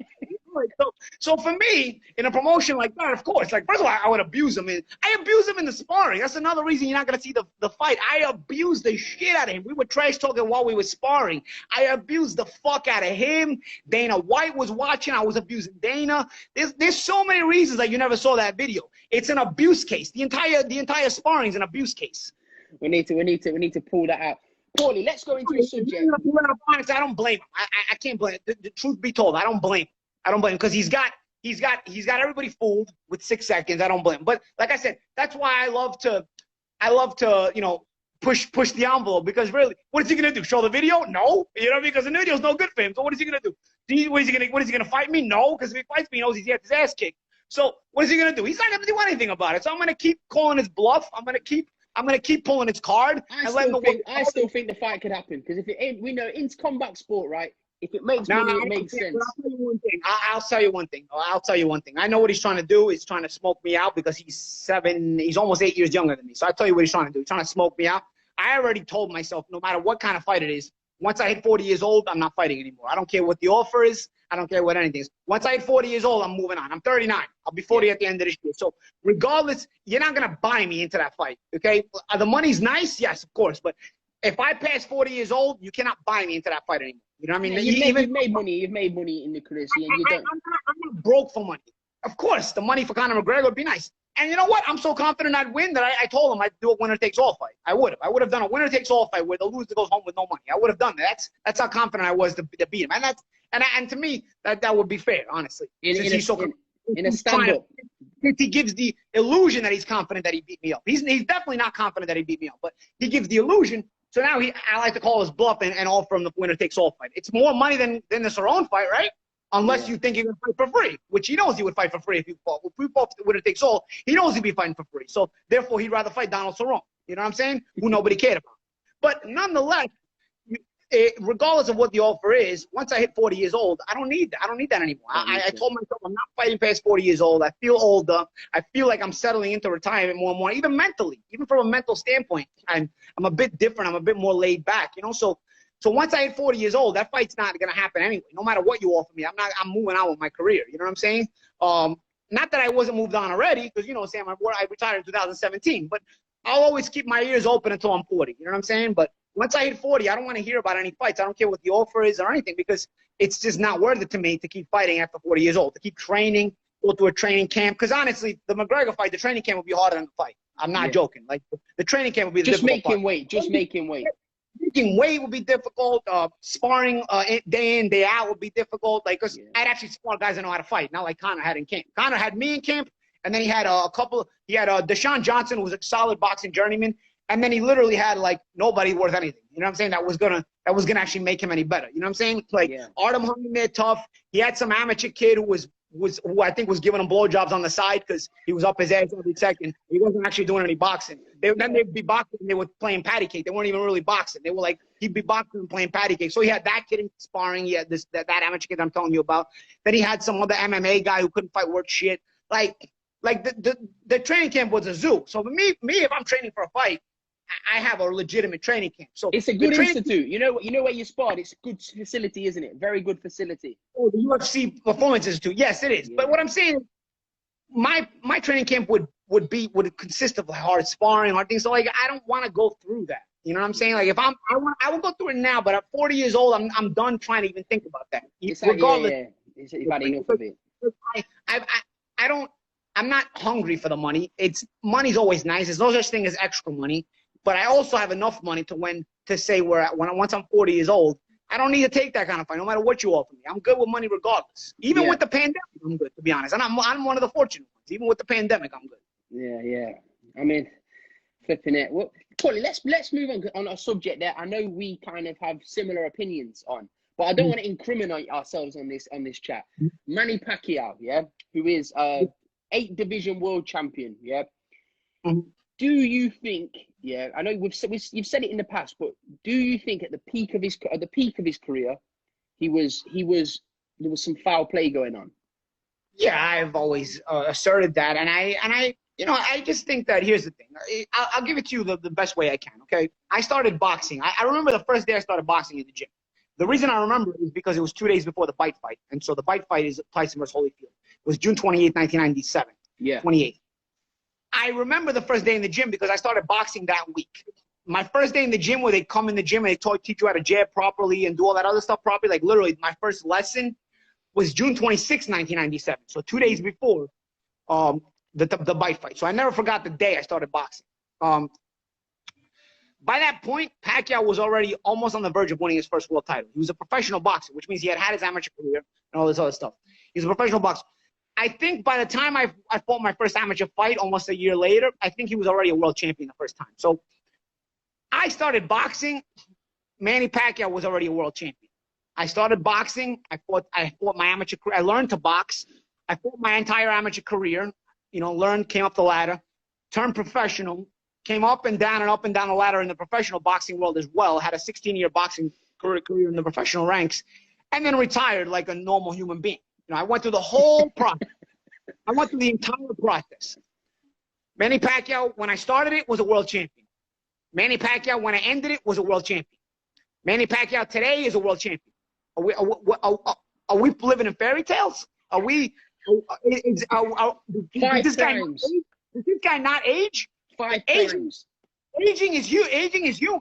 So for me, in a promotion like that, of course, like, first of all, I would abuse him. I abuse him in the sparring. That's another reason you're not going to see the fight. I abused the shit out of him. We were trash talking while we were sparring. I abused the fuck out of him. Dana White was watching. I was abusing Dana. There's so many reasons that you never saw that video. It's an abuse case. The entire sparring is an abuse case. We need to pull that out. Paulie, let's go into the subject. Honestly, I don't blame him. I can't blame him. The truth be told, I don't blame him. I don't blame him because he's got everybody fooled with 6 seconds. I don't blame him. But like I said, that's why I love to you know, push the envelope, because really, what is he gonna do? Show the video? No, you know, because the video's no good for him. So what is he gonna do? What is he gonna fight me? No, because if he fights me, he knows he's gets his ass kicked. So what is he gonna do? He's not gonna do anything about it. So I'm gonna keep calling his bluff. I'm gonna keep pulling his card. I still think the fight could happen, because if it ain't, we know it's combat sport, right? If it makes money, it makes sense. I'll tell you one thing. I'll tell you one thing. I know what he's trying to do. He's trying to smoke me out because he's almost 8 years younger than me. So I'll tell you what he's trying to do. He's trying to smoke me out. I already told myself, no matter what kind of fight it is, once I hit 40 years old, I'm not fighting anymore. I don't care what the offer is. I don't care what anything is. Once I hit 40 years old, I'm moving on. I'm 39. I'll be 40 at the end of this year. So regardless, you're not going to buy me into that fight, okay? The money's nice, yes, of course. But if I pass 40 years old, you cannot buy me into that fight anymore. You know what I mean? You've made money in the career, and you don't. I'm not broke for money. Of course, the money for Conor McGregor would be nice. And you know what? I'm so confident I'd win that I told him I'd do a winner-takes-all fight. I would have done a winner-takes-all fight where the loser goes home with no money. I would have done that. That's how confident I was to beat him. And to me, that would be fair, honestly. In a stand-up. He gives the illusion that he's confident that he beat me up. He's definitely not confident that he beat me up, but he gives the illusion. So now I like to call his bluff and offer him the winner-takes-all fight. It's more money than the Cerrone fight, right? Unless you think he's going to fight for free, which he knows he would fight for free if he fought. If we fought the winner-takes-all, he knows he'd be fighting for free. So therefore, he'd rather fight Donald Cerrone. You know what I'm saying? Who nobody cared about. But nonetheless, regardless of what the offer is, once I hit 40 years old, I don't need that anymore. I told myself I'm not fighting past 40 years old. I feel older. I feel like I'm settling into retirement more and more, even mentally, even from a mental standpoint. I'm a bit different. I'm a bit more laid back, you know. So once I hit 40 years old, that fight's not gonna happen anyway. No matter what you offer me, I'm moving on with my career. You know what I'm saying? Not that I wasn't moved on already, because, you know, Sam, I retired in 2017, but I'll always keep my ears open until I'm 40. You know what I'm saying? But once I hit 40, I don't want to hear about any fights. I don't care what the offer is or anything, because it's just not worth it to me to keep fighting after 40 years old, to keep training, go to a training camp. Because honestly, the McGregor fight, the training camp would be harder than the fight. I'm not joking. Like, the training camp would be the just difficult making weight. Just making weight. Making weight would be difficult. Sparring day in, day out would be difficult. Like, cause I'd actually spar guys that know how to fight, not like Conor had in camp. Conor had me in camp, and then he had he had Deshaun Johnson, who was a solid boxing journeyman, and then he literally had like nobody worth anything. You know what I'm saying? That was gonna actually make him any better. You know what I'm saying? Like, Artem hung in there tough. He had some amateur kid who I think was giving him blowjobs on the side because he was up his ass every second. He wasn't actually doing any boxing. Then they'd be boxing and they were playing patty cake. They weren't even really boxing. They were like, he'd be boxing and playing patty cake. So he had that kid in sparring. He had that amateur kid I'm telling you about. Then he had some other MMA guy who couldn't fight worth shit. Like the training camp was a zoo. So for me, if I'm training for a fight, I have a legitimate training camp. So it's a good institute. You know where you sparred. It's a good facility, isn't it? Very good facility. Oh, the UFC Performance Institute. Yes, it is. Yeah. But what I'm saying, my training camp would consist of hard sparring, hard things. So like, I don't want to go through that. You know what I'm saying? Like, if I will go through it now. But at 40 years old, I'm done trying to even think about that. Regardless, you've had enough of it. I'm not hungry for the money. Money's always nice. There's no such thing as extra money. But I also have enough money to say once I'm 40 years old, I don't need to take that kind of fight, no matter what you offer me. I'm good with money regardless. Even with the pandemic, I'm good, to be honest. And I'm one of the fortunate ones. Even with the pandemic, I'm good. Yeah. I mean, flipping it. Well, Paulie, let's move on a subject that I know we kind of have similar opinions on, but I don't want to incriminate ourselves on this chat. Manny Pacquiao, who is 8 division world champion, Do you think? I know you've said it in the past, but do you think at the peak of his career, there was some foul play going on? Yeah, I've always asserted that, and I just think that here's the thing. I'll give it to you the best way I can. Okay, I started boxing. I remember the first day I started boxing in the gym. The reason I remember is because it was 2 days before the bite fight, and so the bite fight is Tyson versus Holyfield. It was June 28, 1997. Yeah, 28. I remember the first day in the gym because I started boxing that week. My first day in the gym, where they come in the gym and they teach you how to jab properly and do all that other stuff properly, like literally my first lesson was June 26, 1997. So 2 days before the bite fight. So I never forgot the day I started boxing. By that point, Pacquiao was already almost on the verge of winning his first world title. He was a professional boxer, which means he had his amateur career and all this other stuff. He's a professional boxer. I think by the time I fought my first amateur fight, almost a year later, I think he was already a world champion the first time. So I started boxing. Manny Pacquiao was already a world champion. I started boxing. I fought my amateur career. I learned to box. I fought my entire amateur career. Came up the ladder, turned professional, came up and down the ladder in the professional boxing world as well. Had a 16-year boxing career in the professional ranks, and then retired like a normal human being. I went through the whole process. I went through the entire process. Manny Pacquiao, when I started it, was a world champion. Manny Pacquiao, when I ended it, was a world champion. Manny Pacquiao today is a world champion. Are we living in fairy tales? Are we? Does this guy not age? 5 times. Aging is human.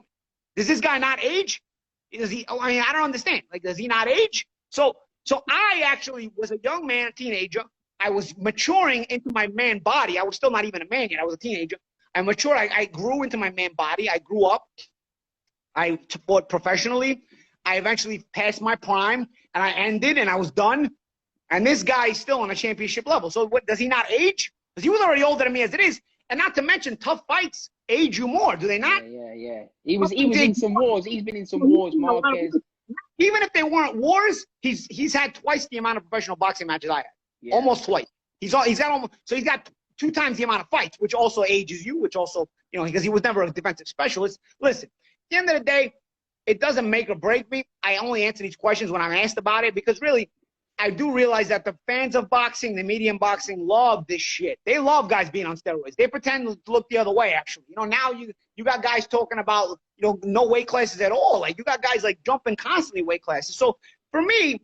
Does this guy not age? I don't understand. Like, does he not age? So I actually was a young man, a teenager. I was maturing into my man body. I was still not even a man yet. I was a teenager. I matured. I grew into my man body. I grew up. I fought professionally. I eventually passed my prime, and I ended, and I was done. And this guy is still on a championship level. So does he not age? Because he was already older than me as it is. And not to mention, tough fights age you more, do they not? Yeah. He was in some wars. He's been in some wars, Marquez. Even if they weren't wars, he's had twice the amount of professional boxing matches I had. Yeah. Almost twice. He's got 2 times the amount of fights, which also ages you, which also, because he was never a defensive specialist. Listen, at the end of the day, it doesn't make or break me. I only answer these questions when I'm asked about it, because really, I do realize that the fans of boxing, the media in boxing, love this shit. They love guys being on steroids. They pretend to look the other way, actually. You know, now you got guys talking about, you know, no weight classes at all. Like, you got guys, like, jumping constantly weight classes. So, for me,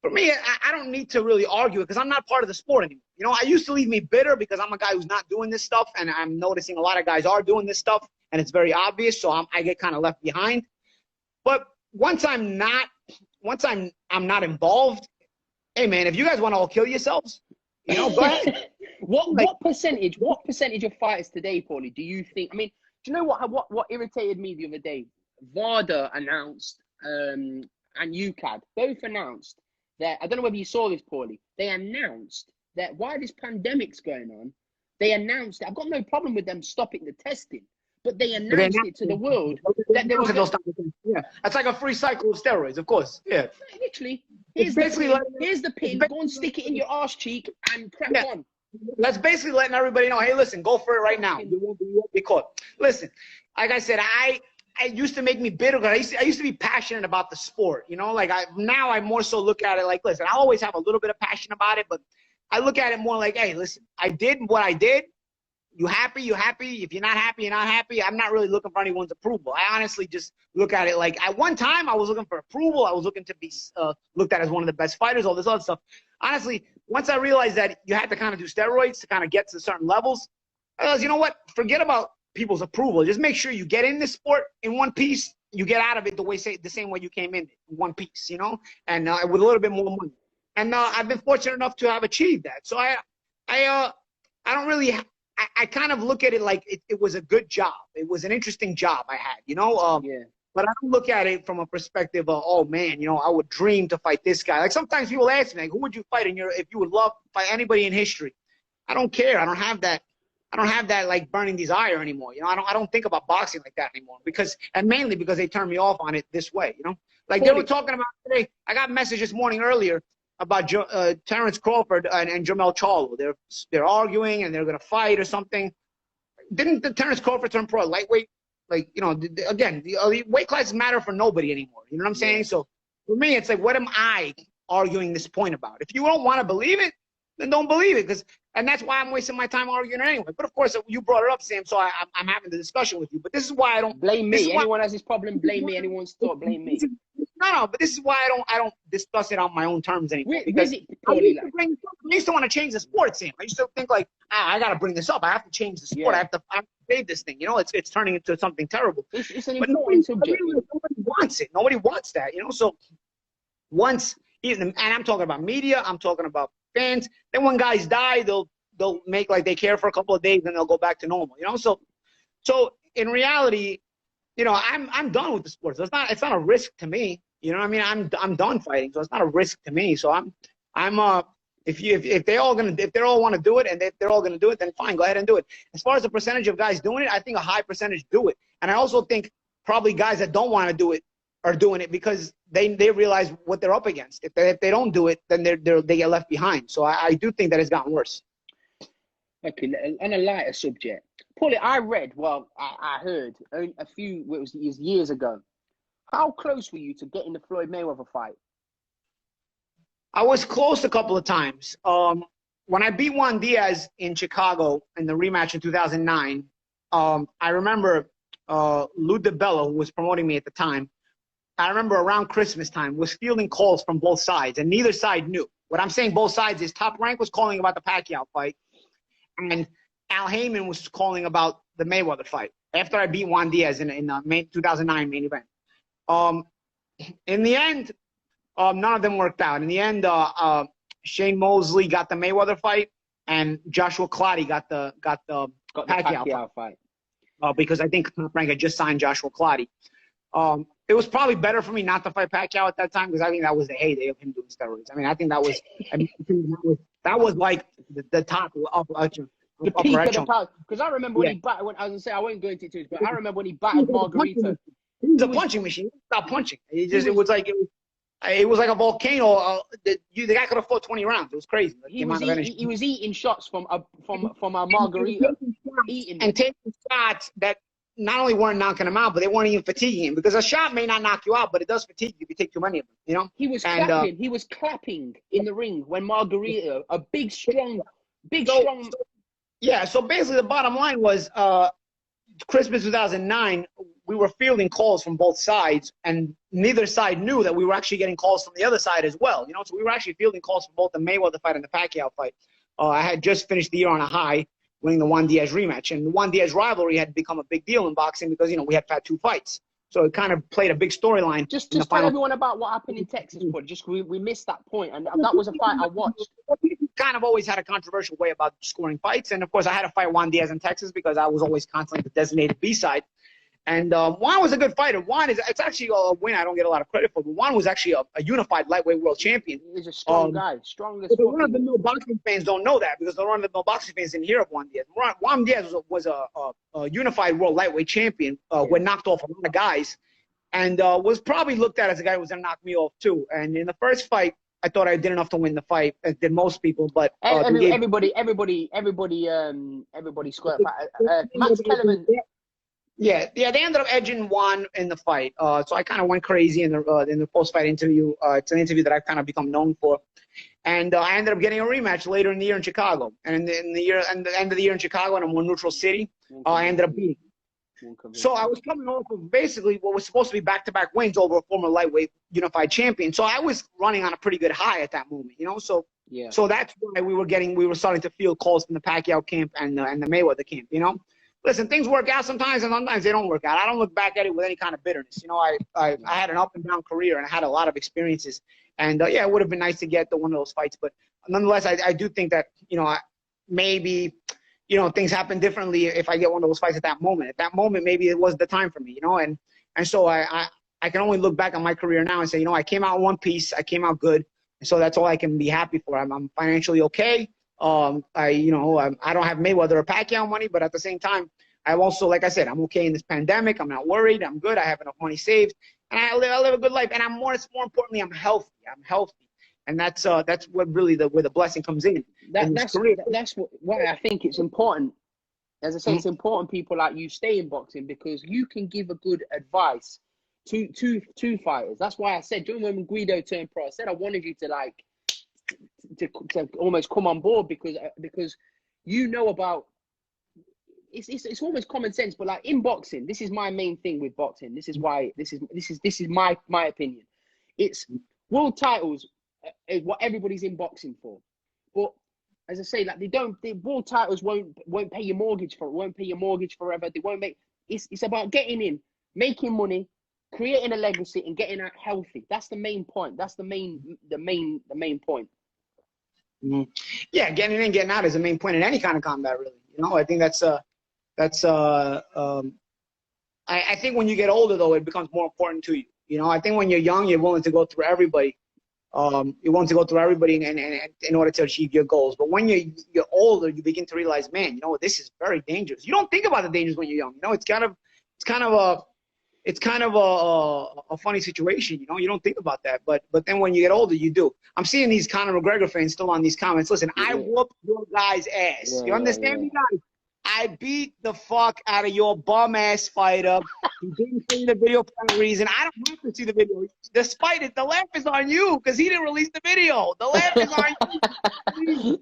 I don't need to really argue it, because I'm not part of the sport anymore. You know, I used to leave me bitter because I'm a guy who's not doing this stuff, and I'm noticing a lot of guys are doing this stuff, and it's very obvious, so I get kind of left behind. But once I'm not involved, hey, man, if you guys want to all kill yourselves, you know, go ahead. What percentage of fighters today, Paulie, do you think? I mean, do you know what irritated me the other day? VADA announced, and UCAD both announced that, I don't know whether you saw this, Paulie, they announced that while this pandemic's going on, they announced that, I've got no problem with them stopping the testing, but they announced it to the world that there was yeah, that's like a free cycle of steroids, of course. Yeah, literally. Here's the pin. Go and stick it in your arse cheek and crack on. That's basically letting everybody know, hey, listen, go for it right now. You won't be caught. Listen, like I said, it used to make me bitter, because I used to be passionate about the sport. You know, like now I more so look at it like, listen, I always have a little bit of passion about it, but I look at it more like, hey, listen, I did what I did. You happy? You happy? If you're not happy, you're not happy. I'm not really looking for anyone's approval. I honestly just look at it like, at one time I was looking for approval. I was looking to be looked at as one of the best fighters, all this other stuff. Honestly, once I realized that you had to kind of do steroids to kind of get to certain levels, I realized, you know what? Forget about people's approval. Just make sure you get in this sport in one piece. You get out of it the same way you came in one piece, you know, and with a little bit more money. And I've been fortunate enough to have achieved that. So I don't really. I kind of look at it like it was a good job. It was an interesting job I had, you know. Yeah. But I don't look at it from a perspective of, oh man, you know, I would dream to fight this guy. Like, sometimes people ask me, like, who would you fight if you would love to fight anybody in history? I don't care. I don't have that like burning desire anymore. You know, I don't think about boxing like that anymore, mainly because they turned me off on it this way. You know, like they were talking about today. I got a message this morning earlier about Terrence Crawford and Jermell Charlo. They're arguing and they're gonna fight or something. Didn't Terrence Crawford turn pro lightweight? Like, you know, again, the weight classes matter for nobody anymore. You know what I'm saying? So for me, it's like, what am I arguing this point about? If you don't want to believe it, then don't believe it. And that's why I'm wasting my time arguing anyway. But of course, you brought it up, Sam, so I'm having the discussion with you. But this is why I don't blame me. Anyone has this problem, blame me. Anyone wants to talk, blame me. No, but this is why I don't discuss it on my own terms anymore. Because I used to want to change the sport, Sam. I used to think like, I got to bring this up. I have to change the sport. Yeah. I have to save this thing. You know, it's turning into something terrible. It's an important subject. Nobody wants it. Nobody wants that. You know, so once, and I'm talking about media, I'm talking about fans. Then when guys die, they'll make like they care for a couple of days, and they'll go back to normal. You know, so in reality, you know, I'm done with the sport. So it's not a risk to me. You know what I mean? I'm done fighting, so it's not a risk to me. So if they're all want to do it and they're all gonna do it, then fine, go ahead and do it. As far as the percentage of guys doing it, I think a high percentage do it, and I also think probably guys that don't want to do it are doing it because they realize what they're up against. If they don't do it, then they get left behind. So I do think that it's gotten worse. Okay, on a lighter subject, Paulie, I heard a few, it was years ago. How close were you to getting the Floyd Mayweather fight? I was close a couple of times. When I beat Juan Diaz in Chicago in the rematch in 2009, I remember Lou DiBella, who was promoting me at the time, I remember around Christmas time, was fielding calls from both sides, and neither side knew. What I'm saying, both sides, is Top Rank was calling about the Pacquiao fight, and Al Heyman was calling about the Mayweather fight after I beat Juan Diaz in the 2009 main event. In the end, none of them worked out. In the end, Shane Mosley got the Mayweather fight, and Joshua Clottey got the Pacquiao fight. Because I think Top Rank had just signed Joshua Clottey. It was probably better for me not to fight Pacquiao at that time because I think that was the heyday of him doing steroids. I mean, I think that was like the top of the peak of the power. Because I remember when he batted. I was gonna say I won't go into it too much, but I remember when he batted Margarita. He was a punching machine. He stopped punching. It was like a volcano. The guy could have fought 20 rounds. It was crazy. Like, he was eating shots from a Margarita. And taking shots that not only weren't knocking him out, but they weren't even fatiguing him, because a shot may not knock you out, but it does fatigue you if you take too many of them, you know? He was clapping. He was clapping in the ring when Margarito, a big, strong. Yeah, so basically the bottom line was Christmas 2009, we were fielding calls from both sides, and neither side knew that we were actually getting calls from the other side as well, you know? So we were actually fielding calls from both the Mayweather fight and the Pacquiao fight. I had just finished the year on a high, winning the Juan Diaz rematch. And the Juan Diaz rivalry had become a big deal in boxing because, you know, we had had 2 fights. So it kind of played a big storyline. Just tell everyone about what happened in Texas, but just we missed that point, and that was a fight I watched. Kind of always had a controversial way about scoring fights. And, of course, I had to fight Juan Diaz in Texas because I was always constantly the designated B-side. And Juan was a good fighter. Juan it's actually a win I don't get a lot of credit for, but Juan was actually a unified lightweight world champion. He's a strong guy, strongest. The run-of-the-mill boxing fans don't know that, because the run-of-the-mill boxing fans didn't hear of Juan Diaz. Juan Diaz was a unified world lightweight champion, when knocked off a lot of guys, and was probably looked at as a guy who was going to knock me off too. And in the first fight, I thought I did enough to win the fight, as did most people. But everybody scored. Max Kellerman. Yeah, they ended up edging Juan in the fight. So I kind of went crazy in the post-fight interview. It's an interview that I've kind of become known for. And I ended up getting a rematch later in the year in Chicago. And in the end of the year in Chicago, in a more neutral city, I ended up beating. So I was coming off of basically what was supposed to be back-to-back wins over a former lightweight unified champion. So I was running on a pretty good high at that moment, you know. So that's why we were starting to field calls from the Pacquiao camp and the Mayweather camp, you know. Listen, things work out sometimes, and sometimes they don't work out. I don't look back at it with any kind of bitterness. You know, I had an up and down career, and I had a lot of experiences. And yeah, it would have been nice to get to one of those fights, but nonetheless, I do think that, you know, maybe, you know, things happen differently if I get one of those fights at that moment. At that moment, maybe it was the time for me, you know. And so I can only look back on my career now and say, you know, I came out in one piece, I came out good, and so that's all I can be happy for. I'm financially okay. I don't have Mayweather or Pacquiao money, but at the same time, I also, like I said, I'm okay in this pandemic. I'm not worried. I'm good. I have enough money saved, and I live a good life. And more importantly, I'm healthy. And that's what really where the blessing comes in. That's why I think it's important. As I say, it's important people like you stay in boxing, because you can give a good advice to fighters. That's why I said during when Guido turned pro, I said I wanted you to almost come on board, because you know about it's almost common sense, but like in boxing, this is my main thing with boxing. This is why this is my opinion. It's world titles is what everybody's in boxing for, but as I say, like the world titles won't pay your mortgage for it. Won't pay your mortgage forever. They won't make. It's about getting in, making money, creating a legacy, and getting out healthy. That's the main point. That's the main point. Yeah, getting in, getting out is the main point in any kind of combat, really. You know, I think I think when you get older, though, it becomes more important to you. You know, I think when you're young, you're willing to go through everybody. You want to go through everybody and in order to achieve your goals. But when you're older, you begin to realize, man, you know, this is very dangerous. You don't think about the dangers when you're young. You know, it's kind of a funny situation. You know, you don't think about that. But then when you get older, you do. I'm seeing these Conor McGregor fans still on these comments. Listen, I whooped your guy's ass. You understand me, guys? I beat the fuck out of your bum ass fighter. He didn't see the video for any reason. I don't have to see the video. Despite it, the laugh is on you because he didn't release the video. The laugh is on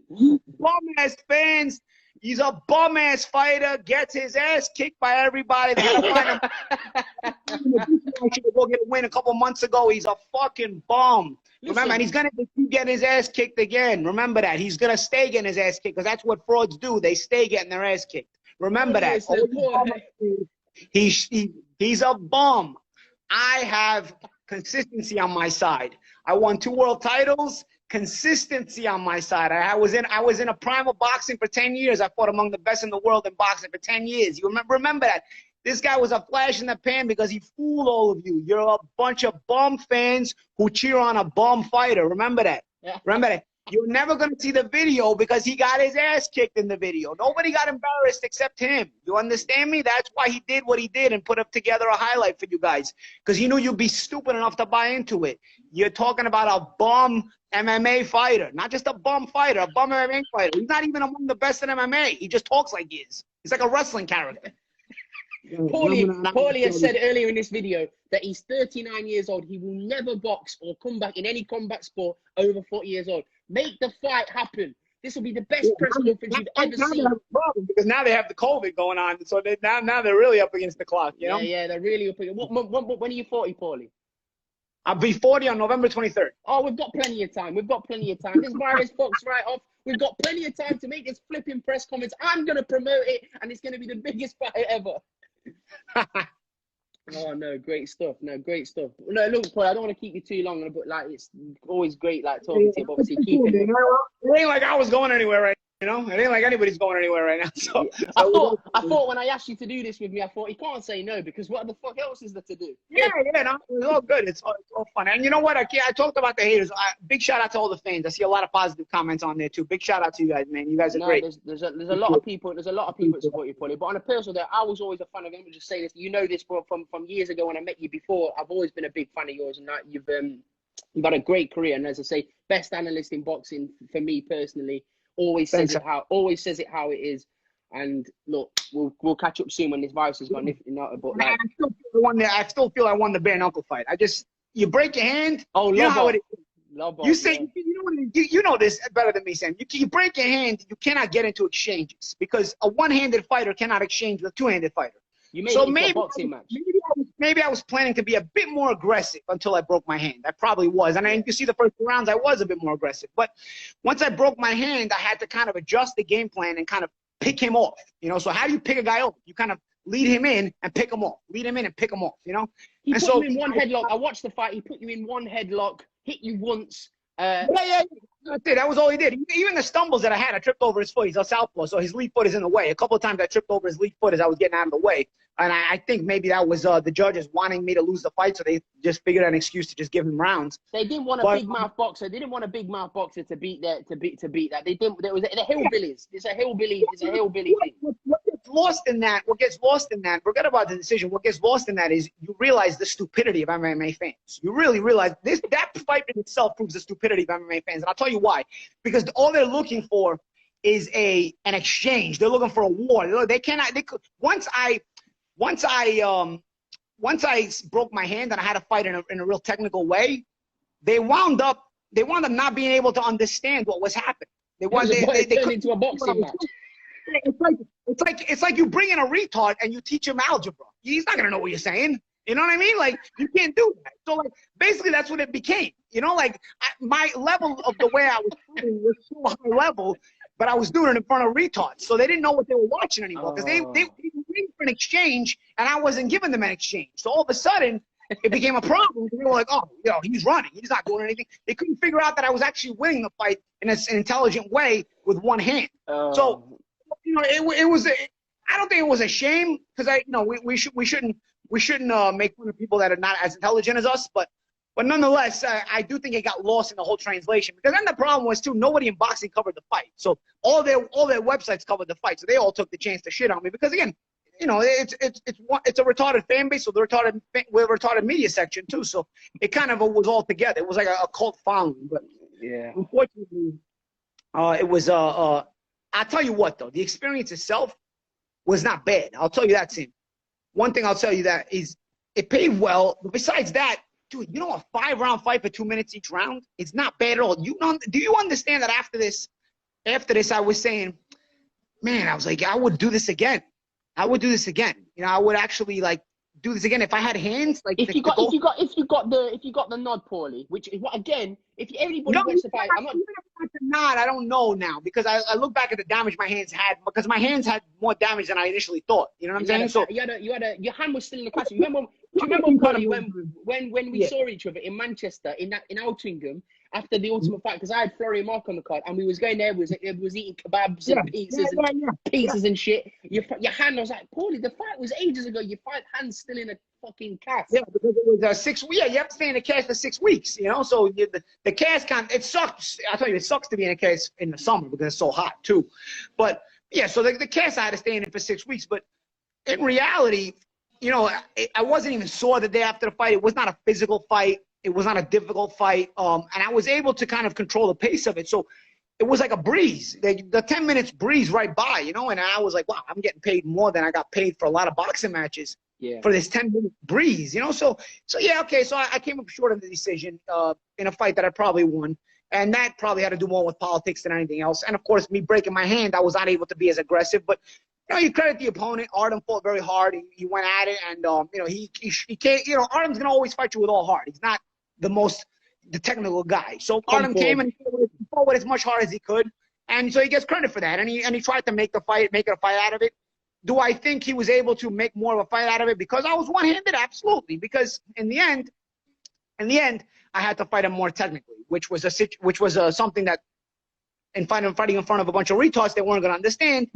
you. Bum ass fans. He's a bum ass fighter. Gets his ass kicked by everybody. They had to find him. He should go get a win a couple months ago. He's a fucking bum. Remember, and he's going to keep getting his ass kicked again. Remember that. He's going to stay getting his ass kicked because that's what frauds do. They stay getting their ass kicked. Remember that. He's a bum. I have consistency on my side. I won 2 world titles. Consistency on my side. I was in a prime of boxing for 10 years. I fought among the best in the world in boxing for 10 years. You remember that. This guy was a flash in the pan because he fooled all of you. You're a bunch of bum fans who cheer on a bum fighter. Remember that. Yeah. Remember that. You're never going to see the video because he got his ass kicked in the video. Nobody got embarrassed except him. You understand me? That's why he did what he did and put up together a highlight for you guys, because he knew you'd be stupid enough to buy into it. You're talking about a bum MMA fighter, not just a bum fighter, a bum MMA fighter. He's not even among the best in MMA. He just talks like he is. He's like a wrestling character. Paulie has said earlier in this video that he's 39 years old. He will never box or come back in any combat sport over 40 years old. Make the fight happen. This will be the best press conference you've ever seen. They have a problem because now they have the COVID going on, so now they're really up against the clock. You know? Yeah, they're really up against. When are you 40, Paulie? I'll be 40 on November 23rd. Oh, we've got plenty of time. This virus fucks right off. We've got plenty of time to make this flipping press conference. I'm going to promote it, and it's going to be the biggest fight ever. Oh, no, great stuff. No, look, Paulie, I don't want to keep you too long, but, like, it's always great, like, talking to you, but obviously keeping it. It ain't like I was going anywhere right now. You know, it ain't like anybody's going anywhere right now. So, I thought when I asked you to do this with me, I thought, you can't say no, because what the fuck else is there to do? Yeah, no, it's all good. It's all fun. And you know what? I talked about the haters. Big shout out to all the fans. I see a lot of positive comments on there too. Big shout out to you guys, man. You guys are great. There's a lot of people. There's a lot of people that support you, Paulie. But on a personal note, I was always a fan of him. Let me just say this. You know this from years ago when I met you before. I've always been a big fan of yours, and that you've had a great career. And as I say, best analyst in boxing for me personally. Always says it how it is, and look, we'll catch up soon when this virus is gone. If not, but like, I still feel I won the bare knuckle fight. You break your hand. Oh, you know how it is. You say you know this better than me, Sam. You break your hand, you cannot get into exchanges because a one-handed fighter cannot exchange with a two-handed fighter. You made it into a boxing match. Maybe I was planning to be a bit more aggressive until I broke my hand. I probably was. And you see the first two rounds, I was a bit more aggressive. But once I broke my hand, I had to kind of adjust the game plan and kind of pick him off. You know, so how do you pick a guy off? You kind of lead him in and pick him off. Lead him in and pick him off, you know? He put you in one headlock. I watched the fight. He put you in one headlock, hit you once. Yeah. That was all he did. Even the stumbles that I had, I tripped over his foot. He's a southpaw, so his lead foot is in the way. A couple of times I tripped over his lead foot as I was getting out of the way. And I think maybe that was the judges wanting me to lose the fight, so they just figured out an excuse to just give him rounds. They didn't want a big mouth boxer. They didn't want a big mouth boxer to beat that. They didn't. There was the hillbillies. It's a hillbilly thing. What gets lost in that? Forget about the decision. What gets lost in that is you realize the stupidity of MMA fans. You really realize that fight in itself proves the stupidity of MMA fans, and I'll tell you why. Because all they're looking for is an exchange. They're looking for a war. They cannot. Once I broke my hand and I had to fight in a real technical way, they wound up not being able to understand what was happening. They turned into a boxing match. It's like you bring in a retard and you teach him algebra. He's not gonna know what you're saying. You know what I mean? Like, you can't do that. So, like, basically that's what it became. You know, like, my level of the way I was fighting was so high level, but I was doing it in front of retards. So they didn't know what they were watching anymore because they were waiting for an exchange, and I wasn't giving them an exchange. So all of a sudden, it became a problem. They were like, oh, he's running. He's not doing anything. They couldn't figure out that I was actually winning the fight in an intelligent way with one hand. So, it was I don't think it was a shame because we shouldn't make fun of people that are not as intelligent as us, but nonetheless, I do think it got lost in the whole translation because then the problem was too nobody in boxing covered the fight, so all their websites covered the fight, so they all took the chance to shit on me because again, it's a retarded fan base, so we're a retarded media section too, so it kind of was all together. It was like a cult following, but yeah, unfortunately, it was I'll tell you what though, the experience itself was not bad. I'll tell you that, Tim. One thing I'll tell you that is it paid well. But besides that, dude, a 5-round fight for 2 minutes each round, it's not bad at all. Do you understand that after this, I was saying, man, I was like, I would do this again. I would actually like do this again if I had hands. Like if you got the nod, Paulie, which is what again, if everybody wants to fight, I'm not. Nod, I don't know now because I look back at the damage my hands had because my hands had more damage than I initially thought. You know what I'm saying? So your hand was still in the clasp. Do you remember Paulie, when we saw each other in Manchester in Altrincham after the Ultimate Fight, because I had Florian Mark on the card and we was going there, was eating kebabs and pizzas and shit. Your hand, I was like, Paulie, the fight was ages ago. Your hand's still in a fucking cast. Yeah, because it was 6 weeks. Yeah, you have to stay in a cast for 6 weeks. So the cast it sucks. I tell you, it sucks to be in a cast in the summer because it's so hot too. But yeah, so the cast I had to stay in it for 6 weeks. But in reality, I wasn't even sore the day after the fight. It was not a physical fight. It was not a difficult fight. And I was able to kind of control the pace of it. So it was like a breeze. The 10 minutes breeze right by, you know, and I was like, wow, I'm getting paid more than I got paid for a lot of boxing matches for this 10-minute breeze, you know? So yeah, okay, so I came up short of the decision in a fight that I probably won. And that probably had to do more with politics than anything else. And, of course, me breaking my hand, I was not able to be as aggressive. But, you know, you credit the opponent. Artem fought very hard. He went at it. And, you know, he can't, you know, Artem's going to always fight you with all heart. He's not the technical guy. So Artem came and he fought with as much heart as he could. And so he gets credit for that. And he tried to make it a fight out of it. Do I think he was able to make more of a fight out of it because I was one-handed? Absolutely. Because in the end, I had to fight him more technically, which was something that fighting in front of a bunch of retards they weren't going to understand.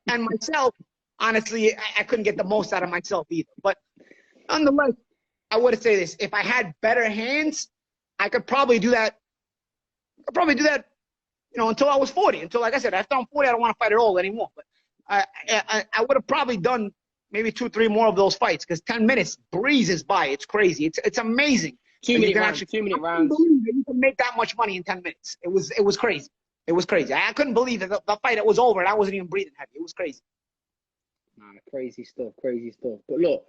And myself, honestly, I couldn't get the most out of myself either. But nonetheless, I would say this: if I had better hands, I could probably do that. You know, until I was 40. Until, like I said, after I'm 40, I don't want to fight at all anymore. But I would have probably done maybe 2-3 more of those fights because 10 minutes breezes by. It's crazy. It's amazing. 2-minute rounds. 2-minute rounds. You can make that much money in 10 minutes. It was crazy. It was crazy. I couldn't believe that the fight was over and I wasn't even breathing heavy. It was crazy. Man, crazy stuff. But look,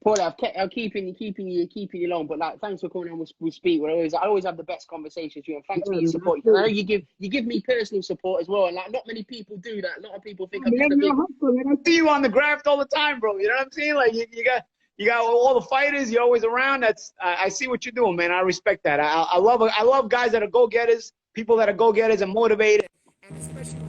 Paul, I'm keeping you long. But like, thanks for coming on. We speak. I always have the best conversations with you. And thanks for your support. I know you give me personal support as well. And like, not many people do that. A lot of people think I'm just a big. I see you on the graft all the time, bro. You know what I'm saying? Like you got all the fighters. You're always around. I see what you're doing, man. I respect that. I love guys that are go-getters, people that are go-getters and motivated, and especially